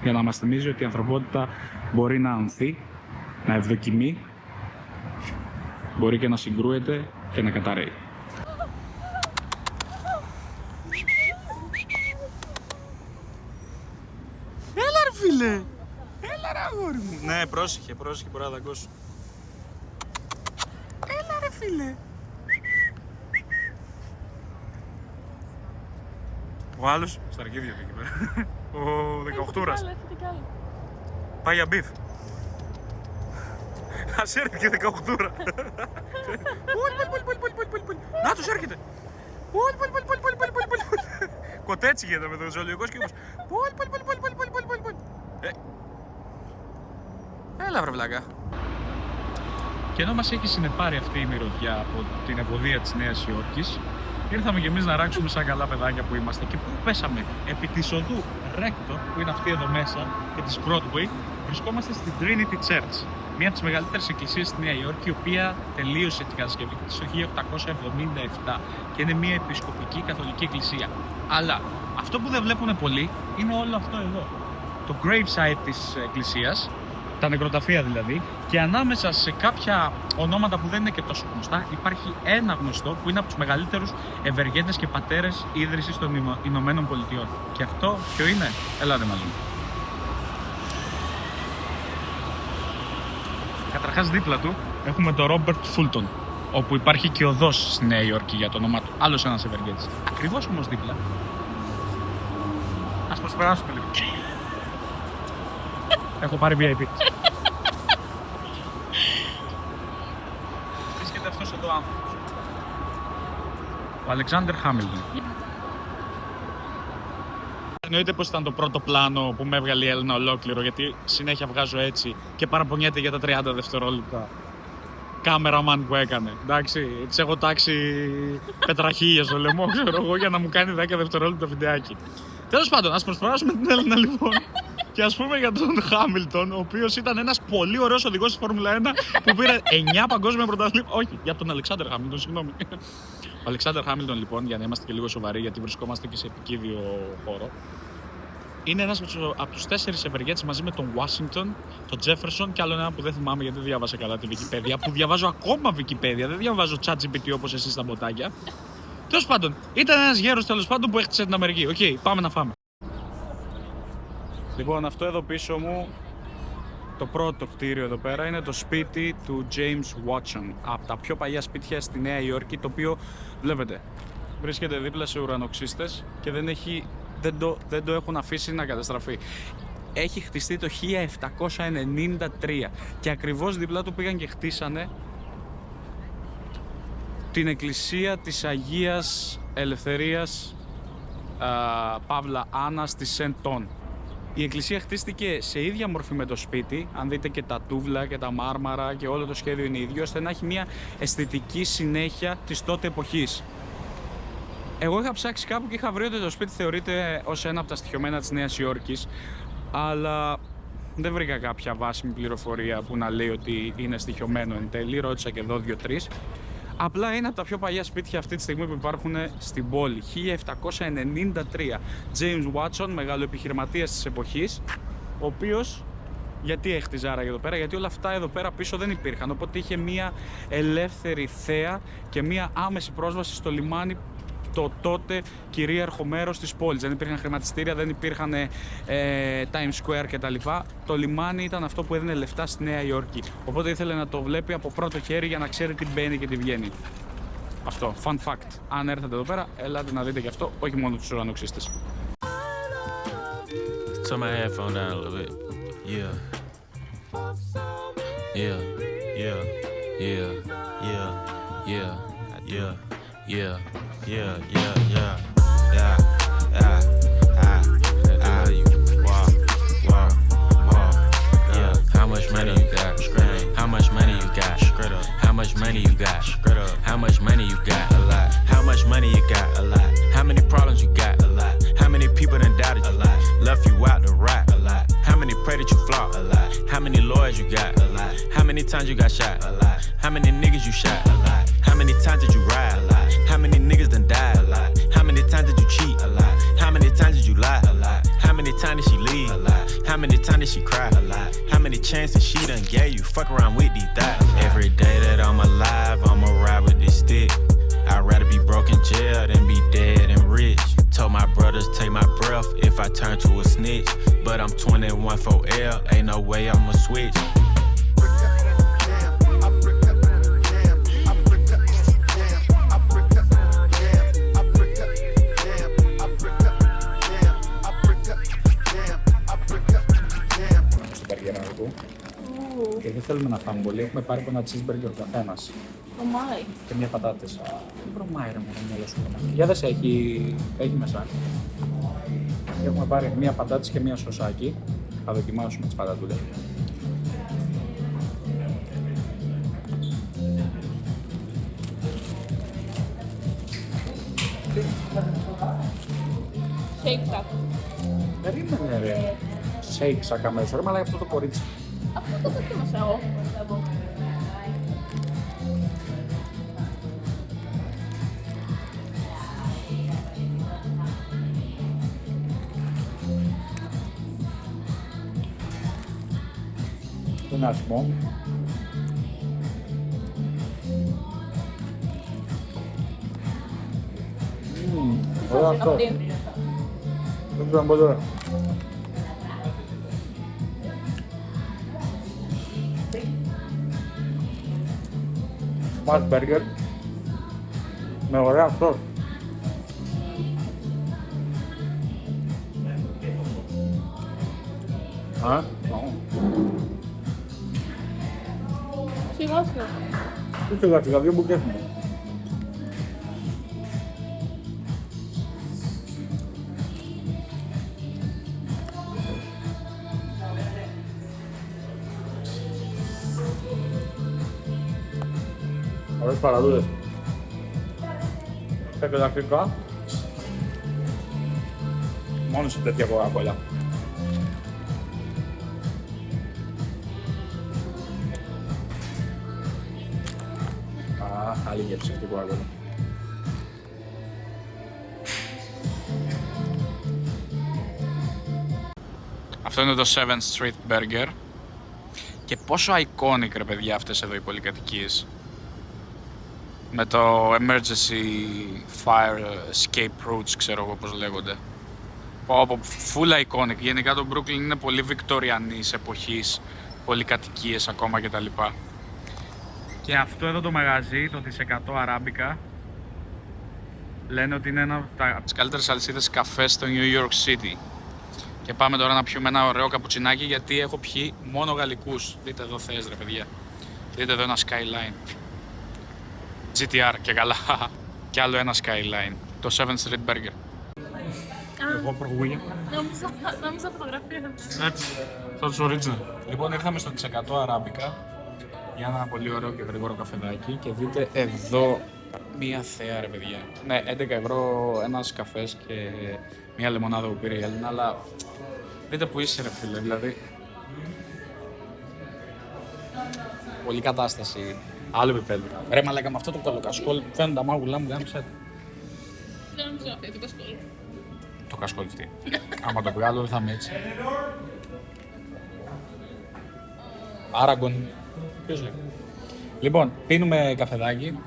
για να μας θυμίζει ότι η ανθρωπότητα μπορεί να ανθεί, να ευδοκιμεί, μπορεί και να συγκρούεται και να καταραίει. Έλα ρε φίλε! Έλα ρε αγόρι μου! Ναι, πρόσεχε, μπορεί να δαγκώσω. Έλα ρε φίλε! Ο άλλος, στα αρχίδια του εκεί πέρα. Ο 18ουρας. Πάει για μπιφ. Ας έρθει και 18ωρα. Να τους έρχεται. Κοτέτσι γίνεται με το ζωολογικός κύκλος. Έλα βρε βλάκα. Και ενώ μας έχει συνεπάρει αυτή η μυρωδιά από την ευωδία της Νέας Υόρκης, ήρθαμε κι εμείς να ράξουμε σαν καλά παιδάκια που είμαστε και που πέσαμε επί της οδού Rector, που είναι αυτή εδώ μέσα, και της Broadway. Βρισκόμαστε στην Trinity Church, μία από τις μεγαλύτερες εκκλησίες στη Νέα Υόρκη, η οποία τελείωσε την κατασκευή της το 1877 και είναι μία επισκοπική καθολική εκκλησία. Αλλά αυτό που δεν βλέπουν πολλοί είναι όλο αυτό εδώ. Το gravesite της εκκλησίας, τα νεκροταφεία δηλαδή, και ανάμεσα σε κάποια ονόματα που δεν είναι και τόσο γνωστά υπάρχει ένα γνωστό που είναι από τους μεγαλύτερους ευεργέτες και πατέρες ίδρυσης των Ηνωμένων Πολιτειών. Και αυτό ποιο είναι? Ελάτε μαζί μου. Καταρχάς δίπλα του έχουμε τον Ρόμπερτ Φούλτον, όπου υπάρχει και οδός στη Νέα Υόρκη για το όνομά του. Άλλος ένας ευεργέτης. Ακριβώς όμως δίπλα. Ας προσπεράσουμε λίγο. Έχω πάρει VIP. Βρίσκεται αυτός εδώ άνθρωπος. Ο Αλεξάνδερ Χάμιλτον. Εννοείται πως ήταν το πρώτο πλάνο που με έβγαλε η Έλληνα ολόκληρο, γιατί συνέχεια βγάζω έτσι και παραπονιέται για τα 30 δευτερόλεπτα κάμεραμαν που έκανε. Εντάξει, της έχω τάξει πετραχίλια στο λαιμό, ξέρω εγώ, για να μου κάνει 10 δευτερόλεπτα βιντεάκι. Τέλος πάντων, ας προσπεράσουμε την Έλληνα λοιπόν. Και ας πούμε για τον Χάμιλτον, ο οποίος ήταν ένας πολύ ωραίος οδηγός στη Φόρμουλα 1 που πήρε 9 παγκόσμια πρωταθλήματα. Όχι, για τον Αλεξάνδερ Χάμιλτον, συγγνώμη. Ο Αλεξάνδερ Χάμιλτον, λοιπόν, για να είμαστε και λίγο σοβαροί, γιατί βρισκόμαστε και σε επικίδιο χώρο, είναι ένας από τους 4 ευεργέτες μαζί με τον Washington, τον Jefferson και άλλο ένα που δεν θυμάμαι γιατί δεν διάβασα καλά τη Wikipedia, που διαβάζω ακόμα Wikipedia, δεν διαβάζω ChatGPT όπως εσείς τα μποτάκια. Τέλος πάντων, ήταν ένας γέρος τέλος πάντων που έχτισε την Αμερική. Οκ, πάμε να φάμε. Λοιπόν, αυτό εδώ πίσω μου, το πρώτο κτίριο εδώ πέρα, είναι το σπίτι του James Watson, από τα πιο παλιά σπίτια στη Νέα Υόρκη, το οποίο, βλέπετε, βρίσκεται δίπλα σε ουρανοξύστες και δεν το έχουν αφήσει να καταστραφεί. Έχει χτιστεί το 1793 και ακριβώς δίπλα του πήγαν και χτίσανε την εκκλησία της Αγίας Ελευθερίας Παύλα Άννας της Σεντών. Η εκκλησία χτίστηκε σε ίδια μορφή με το σπίτι, αν δείτε και τα τούβλα και τα μάρμαρα και όλο το σχέδιο είναι ίδιο, ώστε να έχει μια αισθητική συνέχεια της τότε εποχής. Εγώ είχα ψάξει κάπου και είχα βρει ότι το σπίτι θεωρείται ως ένα από τα στοιχειωμένα της Νέας Υόρκης, αλλά δεν βρήκα κάποια βάσιμη πληροφορία που να λέει ότι είναι στοιχειωμένο εν τέλει, ρώτησα και εδώ 2-3. Απλά είναι από τα πιο παλιά σπίτια αυτή τη στιγμή που υπάρχουν στην πόλη. 1793. James Watson, μεγαλοεπιχειρηματίας της εποχής, ο οποίος, γιατί έχτιζε άραγε εδώ πέρα? Γιατί όλα αυτά εδώ πέρα πίσω δεν υπήρχαν. Οπότε είχε μια ελεύθερη θέα και μια άμεση πρόσβαση στο λιμάνι, το τότε κυρίαρχο μέρος της πόλης. Δεν υπήρχαν χρηματιστήρια, δεν υπήρχαν Times Square κτλ. Το λιμάνι ήταν αυτό που έδινε λεφτά στη Νέα Υόρκη. Οπότε ήθελε να το βλέπει από πρώτο χέρι για να ξέρει τι μπαίνει και τι βγαίνει. Αυτό, fun fact. Αν έρθετε εδώ πέρα, ελάτε να δείτε και αυτό, όχι μόνο τους ουρανοξύστες. Turn my headphone down a little bit. Yeah. Yeah. Yeah. Yeah. How much money you got? How much money you got? How much money you got? How much money you got? A lot. How much money you got? A lot. How many problems you got? A lot. How many people done doubted you? A lot. Left you out to rot? A lot. How many pray that you flop? A lot. How many lawyers you got? A lot. How many times you got shot? A lot. How many niggas you shot? A lot. How many times did you ride? A lot. How many niggas done died? A lot. How many times did you cheat? A lot. How many times did you lie? A lot. How many times did she leave? A lot. How many times did she cry? A lot. How many chances she done gave you? Fuck around with these thoughts. Every day that I'm alive, I'ma ride with this stick. I'd rather be broke in jail than be dead and rich. Told my brothers take my breath if I turn to a snitch. But I'm 21 for L, ain't no way I'ma switch. Και δεν θέλουμε να φάμε πολύ. Έχουμε πάρει ένα cheeseburger ο καθένας. Τρομάει. Και μια πατάτες. Δεν τρομάει ρε μόνο μυαλό σου. Για δες, έχει μέσα. Και έχουμε πάρει μια πατάτες και μια σωσάκι. Θα δοκιμάσουμε τις πατατούλες. Shake Shack. Περίμενε ρε. Shake Shack αμέσως ρε, αλλά αυτό το κορίτσι. Αυτό το δοκίμασα εγώ. Δεν είναι άσχημο. Ωραία αυτό. Δεν ξέρω αν πω τώρα. Smash burger με ωραία σως. Σιγά σιγά. Τι σιγά σιγά, δύο μπουκές μου. Ωραίες παραδούλες. Επιδακτικά. Μόνο σε τέτοια κοκακόλα. Άλλη γεύση αυτή η κοκακόλα. Αυτό είναι το 7th Street Burger. Και πόσο iconic ρε παιδιά αυτές εδώ οι πολυκατοικίες. Με το emergency fire escape routes, ξέρω εγώ πώς λέγονται. Full iconic. Γενικά το Brooklyn είναι πολύ βικτοριανής εποχής, πολυκατοικίες ακόμα κτλ. Και αυτό εδώ το μαγαζί, το της 100 Αράμπικα, λένε ότι είναι ένα από τις καλύτερες αλυσίδες καφέ στο New York City. Και πάμε τώρα να πιούμε ένα ωραίο καπουτσινάκι, γιατί έχω πιει μόνο γαλλικούς. Δείτε εδώ θες ρε παιδιά. Δείτε εδώ ένα skyline. GTR και καλά. Και άλλο ένα skyline. Το 7th Street Burger. Εγώ προηγούμενο. Νόμιζα φωτογραφία. Έτσι. Στο original. Λοιπόν, ήρθαμε στο της 100 Αράμπικα για ένα πολύ ωραίο και γρήγορο καφεδάκι. Και δείτε εδώ μία θέα ρε παιδιά. Ναι, 11 ευρώ ένας καφές και μία λεμονάδα που πήρε η Έλληνα, αλλά δείτε που είσαι ρε φίλε, δηλαδή. Πολύ κατάσταση. Άλλο επίπεδο. Ρε μαλάκα, με αυτό το κολοκασκόλ φαίνουν τα μάγουλά μου, γάμισε. Δεν νομίζω αυτό το κασκόλ. Το κασκόλ τι. Άμα το βγάλω δεν θα είμαι έτσι. Άραγκον. Ποιος λέει. Λοιπόν, πίνουμε καφεδάκι.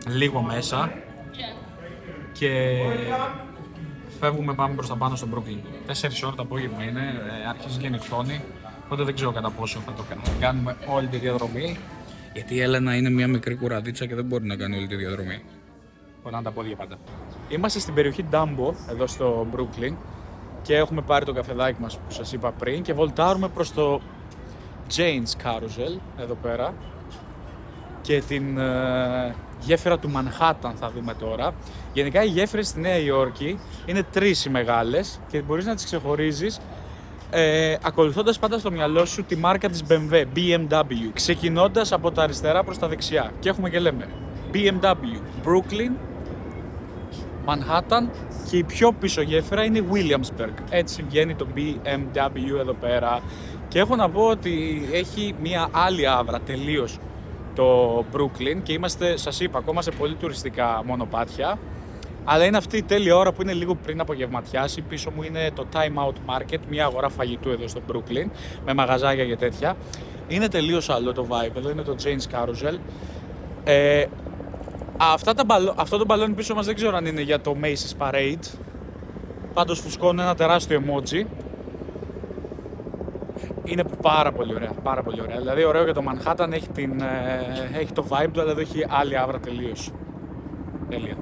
Λίγο μέσα. Και φεύγουμε, πάμε προς τα πάνω στο Brooklyn. 4 ώρες το απόγευμα είναι, αρχίζει και νυχτώνει. Οπότε δεν ξέρω κατά πόσο θα το κάνουμε όλη τη διαδρομή. Γιατί η Έλενα είναι μια μικρή κουραδίτσα και δεν μπορεί να κάνει όλη τη διαδρομή. Πονάνε τα πόδια πάντα. Είμαστε στην περιοχή Dumbo, εδώ στο Brooklyn. Και έχουμε πάρει το καφεδάκι μας που σας είπα πριν. Και βολτάρουμε προς το Jane's Carousel, εδώ πέρα. και την γέφυρα του Μανχάταν θα δούμε τώρα. Γενικά οι γέφυρες στη Νέα Υόρκη είναι 3 οι μεγάλες και μπορείς να τις ξεχωρίζεις ακολουθώντας πάντα στο μυαλό σου τη μάρκα της BMW, ξεκινώντας από τα αριστερά προς τα δεξιά. Και έχουμε και λέμε BMW, Brooklyn, Manhattan και η πιο πίσω γέφυρα είναι Williamsburg. Έτσι βγαίνει το BMW εδώ πέρα. Και έχω να πω ότι έχει μια άλλη άβρα τελείως το Brooklyn και είμαστε, σας είπα, ακόμα σε πολύ τουριστικά μονοπάτια. Αλλά είναι αυτή η τέλεια ώρα που είναι λίγο πριν απογευματιάσει. Πίσω μου είναι το Time Out Market, μια αγορά φαγητού εδώ στο Brooklyn, με μαγαζάκια και τέτοια. Είναι τελείως άλλο το vibe, εδώ είναι το Jane's Carousel. Αυτό το μπαλόνι πίσω μας δεν ξέρω αν είναι για το Macy's Parade. Πάντως φουσκώνουν ένα τεράστιο emoji. Είναι πάρα πολύ ωραία, πάρα πολύ ωραία. Δηλαδή ωραίο για το Manhattan, έχει το vibe του, αλλά εδώ έχει άλλη άβρα τελείως. Τέλεια.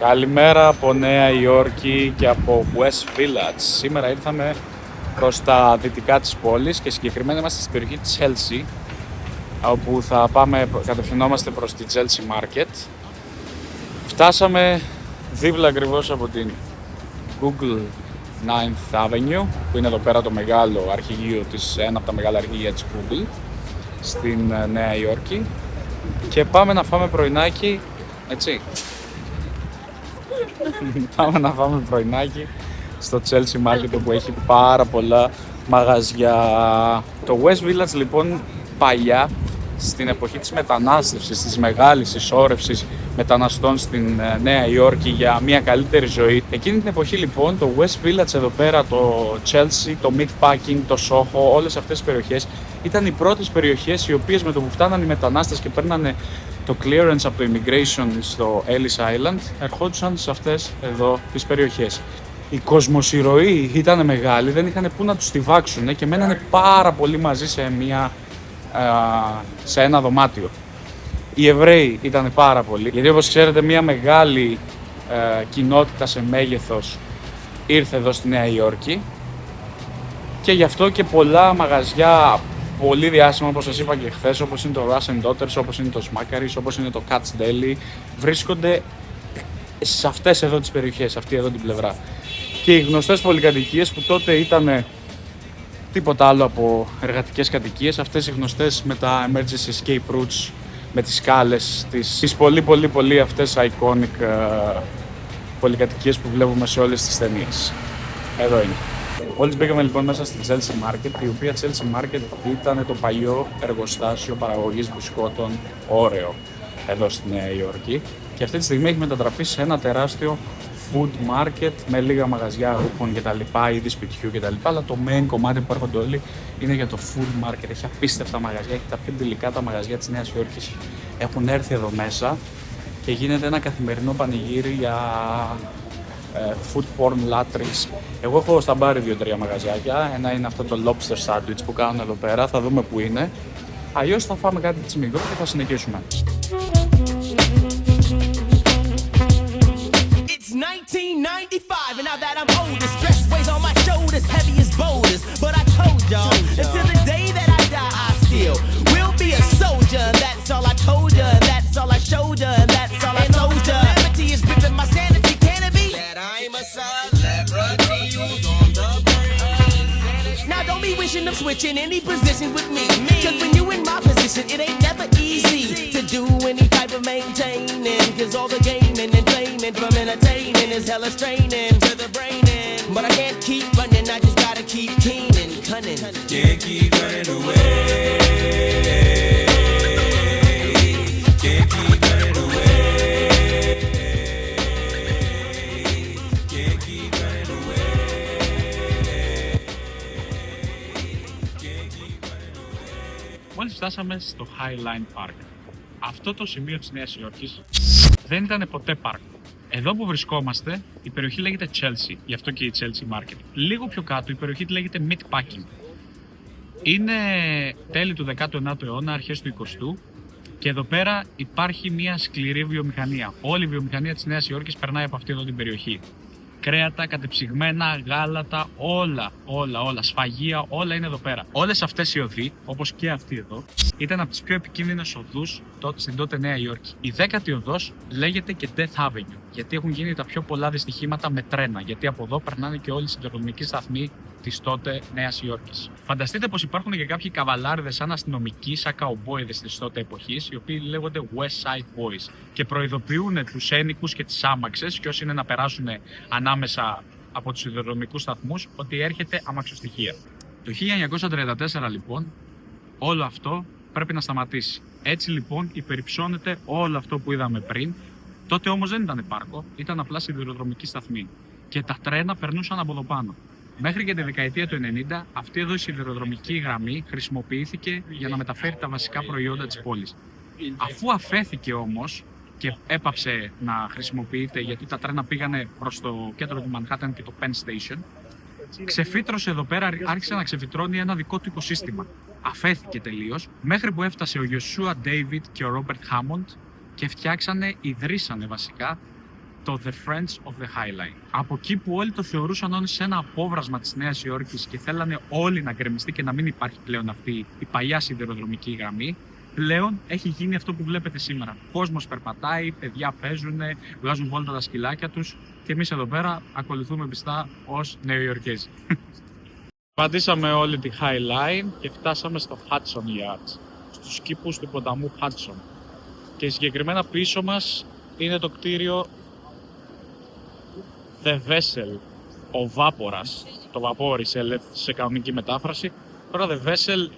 Καλημέρα από Νέα Υόρκη και από West Village. Σήμερα ήρθαμε προς τα δυτικά της πόλης και συγκεκριμένα είμαστε στην περιοχή της Chelsea, όπου θα πάμε, κατευθυνόμαστε προς τη Chelsea Market. Φτάσαμε δίπλα ακριβώς από την Google 9th Avenue, που είναι εδώ πέρα το μεγάλο αρχηγείο της, ένα από τα μεγάλα αρχηγεία της Google στην Νέα Υόρκη, και πάμε να φάμε πρωινάκι, έτσι. Πάμε να φάμε πρωινάκι στο Chelsea Market, όπου έχει πάρα πολλά μαγαζιά. Το West Village λοιπόν παλιά, στην εποχή της μετανάστευσης, της μεγάλης συσσόρευσης μεταναστών στην Νέα Υόρκη για μια καλύτερη ζωή, εκείνη την εποχή λοιπόν το West Village εδώ πέρα, το Chelsea, το Meatpacking, το Soho, όλες αυτές τις περιοχές ήταν οι πρώτες περιοχές οι οποίες με το που φτάναν οι μετανάστες και παίρνανε το clearance από το immigration στο Ellis Island, ερχόντουσαν σε αυτές εδώ τις περιοχές. Η κοσμοσυρωή ήταν μεγάλη, δεν είχαν πού να τους στιβάξουν και μένανε πάρα πολύ μαζί σε ένα δωμάτιο. Οι Εβραίοι ήταν πάρα πολλοί, γιατί όπως ξέρετε μια μεγάλη κοινότητα σε μέγεθος ήρθε εδώ στη Νέα Υόρκη και γι' αυτό και πολλά μαγαζιά πολύ διάσημα, όπως σας είπα και χθες, όπως είναι το Russ & Daughters, όπως είναι το Smackary's, όπως είναι το Cat's Deli, βρίσκονται σε αυτές εδώ τις περιοχές, αυτή εδώ την πλευρά. Και οι γνωστές πολυκατοικίες που τότε ήταν τίποτα άλλο από εργατικές κατοικίες, αυτές οι γνωστές με τα emergency escape routes, με τις σκάλες, τις πολύ αυτές iconic πολυκατοικίες που βλέπουμε σε όλες τις ταινίες. Εδώ είναι. Μόλις μπήκαμε λοιπόν μέσα στη Chelsea Market, η οποία Chelsea Market ήταν το παλιό εργοστάσιο παραγωγής μπισκότων Oreo εδώ στη Νέα Υόρκη, και αυτή τη στιγμή έχει μετατραπεί σε ένα τεράστιο food market με λίγα μαγαζιά ρούχων κτλ, είδη σπιτιού κτλ. Αλλά το main κομμάτι που έρχονται όλοι είναι για το food market. Έχει απίστευτα μαγαζιά, έχει τα πιο τελικά τα μαγαζιά της Νέας Υόρκης. Έχουν έρθει εδώ μέσα και γίνεται ένα καθημερινό πανηγύρι για food porn λάτρεις. Εγώ έχω στα μπάρι 2-3 μαγαζιάκια. Ένα είναι αυτό το lobster sandwich που κάνουν εδώ πέρα. Θα δούμε που είναι. Αλλιώς θα φάμε κάτι τσιμιγρό και θα συνεχίσουμε. It's 1995 and now that I'm older, stress weighs on my shoulders, heavy as boulders. But I told y'all, until the day that I die, I still will be a soldier. That's all I told ya, that's all I showed ya, and that's all I told ya. Calamity is gripping my sanity, can it be? That I'm a celebrity who's on the brink. Now don't be wishing of switching any positions with me. Cause when you in my position, it ain't never easy to do any type of maintaining. Cause all the gaming and claiming from entertaining is hella straining to the brain. But I can't keep running, I just gotta keep keen and cunning. Can't keep running away. Can't keep running away. Can't keep running away. Μόλις φτάσαμε στο Highline Park. Αυτό το σημείο της Νέας Υόρκης δεν ήταν ποτέ πάρκο. Εδώ που βρισκόμαστε, η περιοχή λέγεται Chelsea, γι' αυτό και η Chelsea Market. Λίγο πιο κάτω, η περιοχή λέγεται Meatpacking. Είναι τέλη του 19ου αιώνα, αρχές του 20ου, και εδώ πέρα υπάρχει μια σκληρή βιομηχανία. Όλη η βιομηχανία της Νέας Υόρκης περνάει από αυτή εδώ την περιοχή. Κρέατα, κατεψυγμένα, γάλατα, όλα, σφαγεία, όλα είναι εδώ πέρα. Όλες αυτές οι οδοί, όπως και αυτή εδώ, ήταν από τις πιο επικίνδυνες οδούς στην τότε Νέα Υόρκη. Η 10η οδός λέγεται και Death Avenue, γιατί έχουν γίνει τα πιο πολλά δυστυχήματα με τρένα, γιατί από εδώ περνάνε και όλοι οι σιδηροδρομικοί σταθμοί της τότε Νέας Υόρκης. Φανταστείτε πως υπάρχουν και κάποιοι καβαλάριδες σαν αστυνομικοί, σαν καουμπόιδες της τότε εποχής, οι οποίοι λέγονται West Side Boys και προειδοποιούν τους ένοικους και τις άμαξες και όσοι είναι να περάσουν ανάμεσα από τους σιδηροδρομικούς σταθμούς ότι έρχεται αμαξοστοιχεία. Το 1934 λοιπόν όλο αυτό πρέπει να σταματήσει. Έτσι λοιπόν υπερυψώνεται όλο αυτό που είδαμε πριν. Τότε όμως δεν ήταν πάρκο, ήταν απλά σιδηροδρομική σταθμή και τα τρένα περνούσαν από εδώ πάνω. Μέχρι και τη δεκαετία του 90 αυτή εδώ η σιδηροδρομική γραμμή χρησιμοποιήθηκε για να μεταφέρει τα βασικά προϊόντα της πόλης. Αφού αφέθηκε όμως και έπαψε να χρησιμοποιείται γιατί τα τρένα πήγανε προς το κέντρο του Manhattan και το Penn Station, ξεφύτρωσε εδώ πέρα, άρχισε να ξεφυτρώνει ένα δικό του οικοσύστημα. Αφέθηκε τελείως, μέχρι που έφτασε ο Joshua David και ο Robert Hammond και ιδρύσανε βασικά το The Friends of the High Line. Από εκεί που όλοι το θεωρούσαν ως ένα απόβρασμα της Νέας Υόρκης και θέλανε όλοι να γκρεμιστεί και να μην υπάρχει πλέον αυτή η παλιά σιδηροδρομική γραμμή, πλέον έχει γίνει αυτό που βλέπετε σήμερα. Κόσμος περπατάει, παιδιά παίζουν, βγάζουν βόλτα τα σκυλάκια τους και εμείς εδώ πέρα ακολουθούμε πιστά ως Νεοϊορκέζοι. Πατήσαμε όλη τη High Line και φτάσαμε στο Hudson Yards, στους κήπους του ποταμού Hudson. Και συγκεκριμένα πίσω μας είναι το κτίριο The Vessel, ο Βάπορας, το βαπόρι σε κανονική μετάφραση. Τώρα The Vessel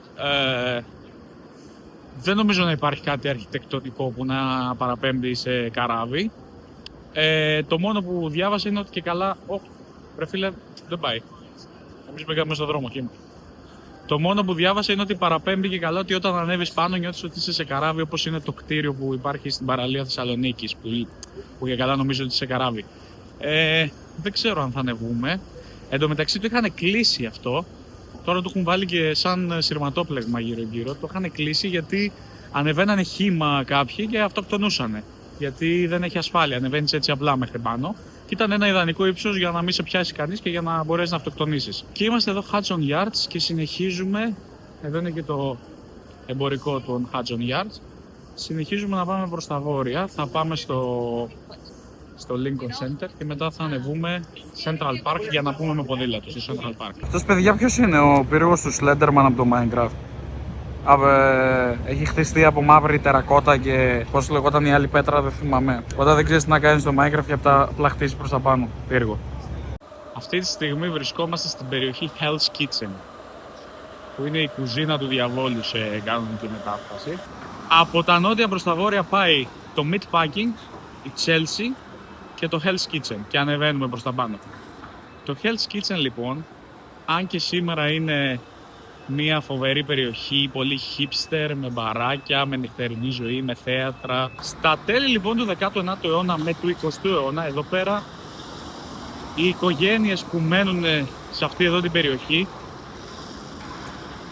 δεν νομίζω να υπάρχει κάτι αρχιτεκτονικό που να παραπέμπει σε καράβι. Το μόνο που διάβασα είναι ότι και καλά... Ρε φίλε, δεν πάει. Εμείς πήγαμε στον δρόμο εκεί. Το μόνο που διάβασα είναι ότι παραπέμπει και καλά ότι όταν ανέβεις πάνω νιώθεις ότι είσαι σε καράβι, όπως είναι το κτίριο που υπάρχει στην παραλία Θεσσαλονίκης, που για καλά νομίζω ότι είσαι σε καράβι. Δεν ξέρω αν θα ανεβούμε. Εν τω μεταξύ το είχαν κλείσει αυτό. Τώρα το έχουν βάλει και σαν σειρματόπλεγμα γύρω-γύρω. Το είχαν κλείσει γιατί ανεβαίνανε χύμα κάποιοι και αυτοκτονούσανε. Γιατί δεν έχει ασφάλεια, ανεβαίνεις έτσι απλά μέχρι πάνω. Και ήταν ένα ιδανικό ύψος για να μην σε πιάσει κανείς και για να μπορέσεις να αυτοκτονήσεις. Και είμαστε εδώ Hudson Yards και συνεχίζουμε. Εδώ είναι και το εμπορικό των Hudson Yards. Συνεχίζουμε να πάμε προς τα βόρεια. Θα πάμε στο Lincoln Center και μετά θα ανεβούμε Central Park για να πούμε με ποδήλατο στο Central Park. Αυτός παιδιά ποιος είναι, ο πύργος του Slenderman από το Minecraft? Έχει χτιστεί από μαύρη τερακότα και πώς λεγόταν η άλλη πέτρα δεν θυμάμαι. Όταν δεν ξέρεις τι να κάνεις στο Minecraft και απλά χτίζεις προς τα πάνω πύργο. Αυτή τη στιγμή βρισκόμαστε στην περιοχή Hell's Kitchen, που είναι η κουζίνα του διαβόλου σε κανονική μετάφραση. Από τα νότια προς τα βόρεια πάει το Meatpacking, η Chelsea και το Hell's Kitchen και ανεβαίνουμε προς τα πάνω. Το Hell's Kitchen λοιπόν, αν και σήμερα είναι μια φοβερή περιοχή, πολύ hipster, με μπαράκια, με νυχτερινή ζωή, με θέατρα. Στα τέλη λοιπόν του 19ου αιώνα με του 20ου αιώνα, εδώ πέρα οι οικογένειες που μένουν σε αυτή εδώ την περιοχή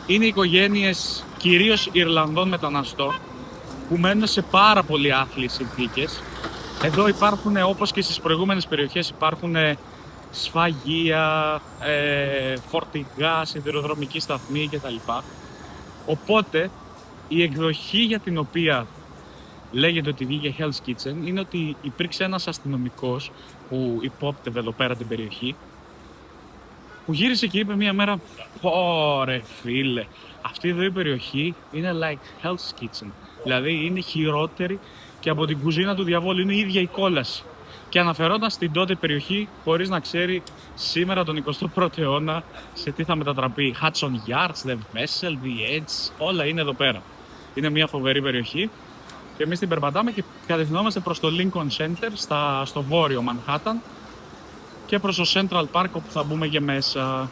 είναι οικογένειες κυρίως Ιρλανδών μεταναστών που μένουν σε πάρα πολύ άθλιες συνθήκες. Εδώ υπάρχουν, όπως και στις προηγούμενες περιοχές, υπάρχουν σφαγεία, φορτηγά, σιδηροδρομική σταθμή κτλ. Οπότε η εκδοχή για την οποία λέγεται ότι βγήκε Hell's Kitchen είναι ότι υπήρξε ένας αστυνομικός που υπόπτευε εδώ πέρα την περιοχή, που γύρισε και είπε μία μέρα: «Ωρε φίλε, αυτή εδώ η περιοχή είναι like Hell's Kitchen». Δηλαδή είναι χειρότερη και από την κουζίνα του διαβόλου, είναι η ίδια η κόλαση. Και αναφερόταν στην τότε περιοχή χωρίς να ξέρει σήμερα τον 21ο αιώνα σε τι θα μετατραπεί. Hudson Yards, The Vessel, The Edge, όλα είναι εδώ πέρα. Είναι μια φοβερή περιοχή και εμείς την περπατάμε και κατευθυνόμαστε προς το Lincoln Center στο βόρειο Manhattan και προς το Central Park όπου θα μπούμε και μέσα.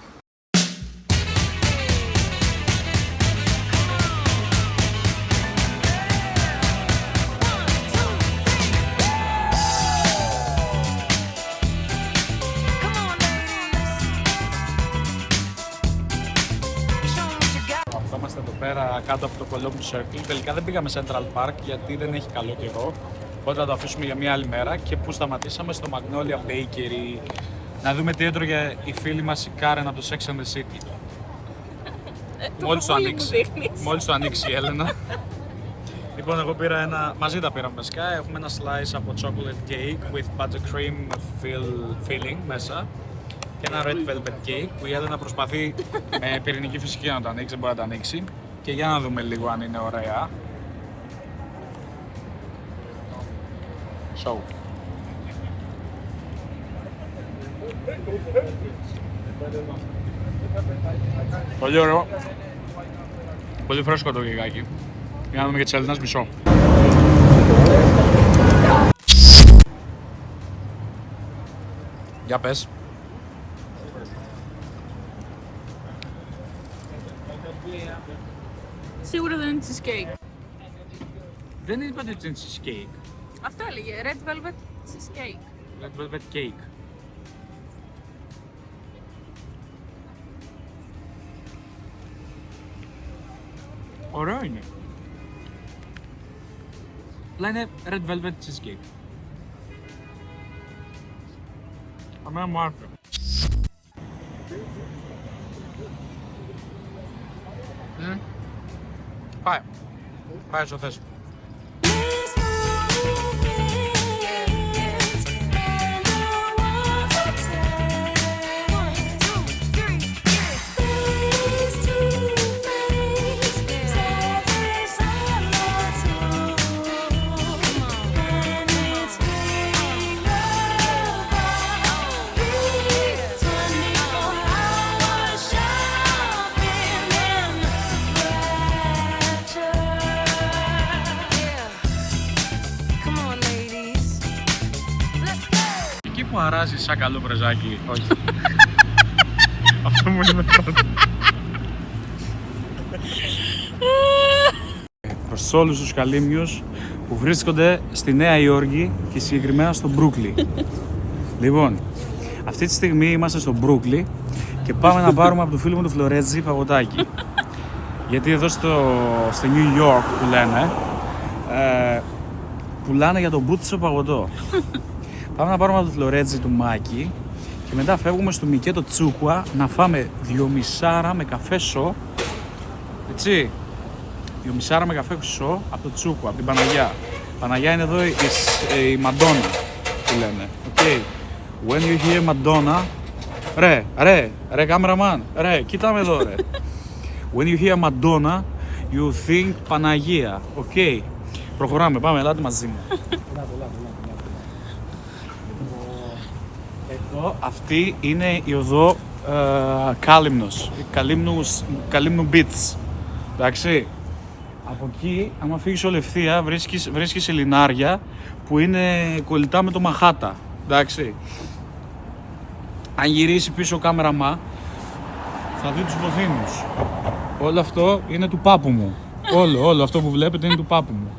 Είμαστε εδώ πέρα κάτω από το Columbus Circle. Τελικά δεν πήγαμε Central Park γιατί δεν έχει καλό καιρό. Οπότε θα το αφήσουμε για μια άλλη μέρα. Και που σταματήσαμε στο Magnolia Bakery να δούμε τι έτρωγε η φίλη μας η Karen από το Sex and the City. Μόλις το ανοίξει η Έλενα. Λοιπόν, εγώ πήρα μαζί τα πήραμε βασικά. Έχουμε ένα slice από chocolate cake with buttercream filling μέσα. Και ένα red velvet cake που η Έλενα προσπαθεί με πυρηνική φυσική να το ανοίξει, δεν μπορεί να το ανοίξει. Και για να δούμε λίγο αν είναι ωραία. So. Πολύ ωραίο. Πολύ φρέσκο το κεκάκι. Για να δούμε και της Έλληνας μισό. Για πες. Σίγουρα δεν είναι cheesecake. Δεν είπα ότι είναι cheesecake. Αυτό έλεγε, red velvet cheesecake. Red velvet cake. Ωραίο είναι. Αλλά είναι red velvet cheesecake. Αμένα μου άρεσε. Πάει. Πάει όσο θες. Που αράζει σαν καλό πρεζάκι. Όχι. Αυτό μου είναι πρώτο. Προς όλους τους καλύμνιους που βρίσκονται στη Νέα Υόρκη και συγκεκριμένα στο Μπρούκλι. Λοιπόν, αυτή τη στιγμή είμαστε στο Μπρούκλι και πάμε να πάρουμε από το φίλο μου του Φλωρέτζι παγωτάκι. Γιατί εδώ στο New York που λένε, πουλάνε για τον μπούτσο παγωτό. Πάμε να πάρουμε από το Φλωρέτζι του Μάκη και μετά φεύγουμε στο Μικέτο Τσούκουα να φάμε 2,5 με καφέ σο. Έτσι, 2,5 με καφέ σο από το Τσούκουα, από την Παναγιά. Παναγιά είναι εδώ η Μαντόνα που λένε. Okay. When you hear Madonna, ρε cameraman, ρε κοίτα με εδώ ρε. When you hear Madonna, you think Παναγία. Okay. Προχωράμε, πάμε, ελάτε μαζί μου. Εδώ, αυτή είναι η οδό Κάλυμνος, Καλύμνου Beach, εντάξει. Από εκεί, άμα φύγεις όλη ευθεία, βρίσκεις σε λινάρια που είναι κολλητά με το Μαχάτα, εντάξει. Αν γυρίσει πίσω ο κάμεραμα, θα δει τους βοθήνους. Όλο αυτό είναι του πάπου μου, όλο αυτό που βλέπετε είναι του πάπου μου.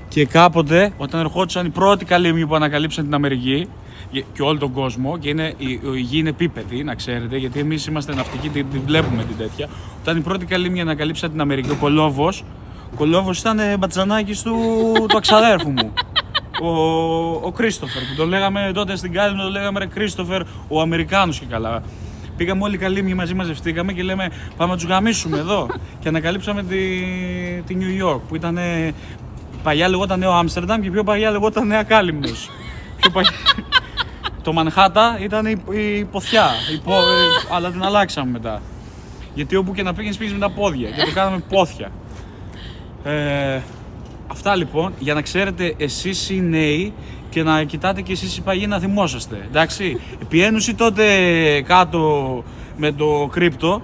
Και κάποτε, όταν ερχόντουσαν οι πρώτοι καλύμνοι που ανακαλύψαν την Αμερική, και όλο τον κόσμο και η γη είναι επίπεδη, να ξέρετε, γιατί εμείς είμαστε ναυτικοί, την βλέπουμε την τέτοια. Όταν η πρώτη καλύμνη ανακαλύψα την Αμερική, ο Κολόβος ήταν μπατζανάκης του εξαδέρφου μου. Ο Κρίστοφερ, που το λέγαμε τότε στην Κάλυμνο, το λέγαμε ρε Κρίστοφερ, ο Αμερικάνος και καλά. Πήγαμε όλοι καλύμνοι μαζί, μαζευτήκαμε και λέμε πάμε να τους γαμίσουμε εδώ. Και ανακαλύψαμε τη New York, που ήταν παλιά λεγόταν Νέο Άμστερνταμ και πιο παλιά λεγόταν Νέα Κάλυμνος. Το Μανχάτα ήταν η ποθιά, αλλά την αλλάξαμε μετά. Γιατί όπου και να πήγαινες με τα πόδια και το κάναμε πόθια. Αυτά λοιπόν, για να ξέρετε εσείς οι νέοι και να κοιτάτε και εσείς οι παλιοί να θυμόσαστε, εντάξει. Επί Ένωση τότε κάτω με το κρύπτο,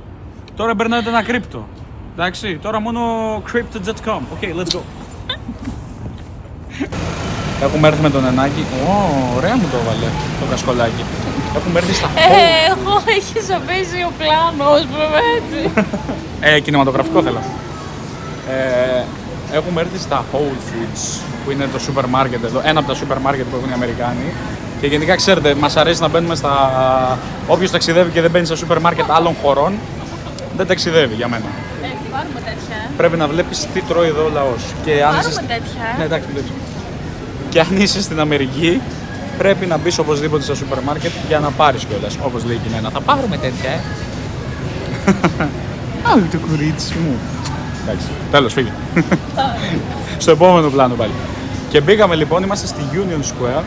τώρα περνάτε ένα κρύπτο, εντάξει. Τώρα μόνο crypto.com, ok, let's go. Έχουμε έρθει με τον Ενάκη, ωραία μου το έβαλε το κασκολάκι. Έχουμε έρθει στα Εγώ έχεις αφήσει ο πλάνος, έτσι. Κινηματογραφικό θέλω. Έχουμε έρθει στα Whole Foods, που είναι το σούπερ μάρκετ εδώ, ένα από τα σούπερ μάρκετ που έχουν οι Αμερικάνοι. Και γενικά ξέρετε, μας αρέσει να μπαίνουμε στα... Όποιος ταξιδεύει και δεν μπαίνει στα σούπερ μάρκετ άλλων χωρών, δεν ταξιδεύει για μένα. Πάρουμε τέτοια. Πρέπει να βλέπεις τι τρώει εδώ ο λαός. Πάρουμε τέτοια. Ναι, εντάξει, βλέπεις. Και αν είσαι στην Αμερική, πρέπει να μπεις οπωσδήποτε στα σούπερ μάρκετ για να πάρεις κιόλας. Όπως λέει η Κινένα, θα πάρουμε τέτοια, Άλλο το κορίτσι μου. Εντάξει, τέλος, φύγε. Στο επόμενο πλάνο πάλι. Και μπήκαμε λοιπόν, είμαστε στη Union Square.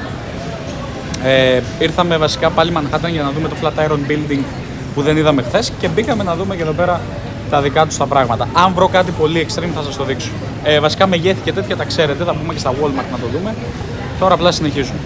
Ήρθαμε βασικά πάλι Manhattan για να δούμε το Flatiron Building που δεν είδαμε χθες και μπήκαμε να δούμε και εδώ πέρα τα δικά τους τα πράγματα. Αν βρω κάτι πολύ extreme θα σας το δείξω. Βασικά μεγέθη και τέτοια τα ξέρετε, θα πούμε και στα Walmart να το δούμε. Τώρα απλά συνεχίζουμε.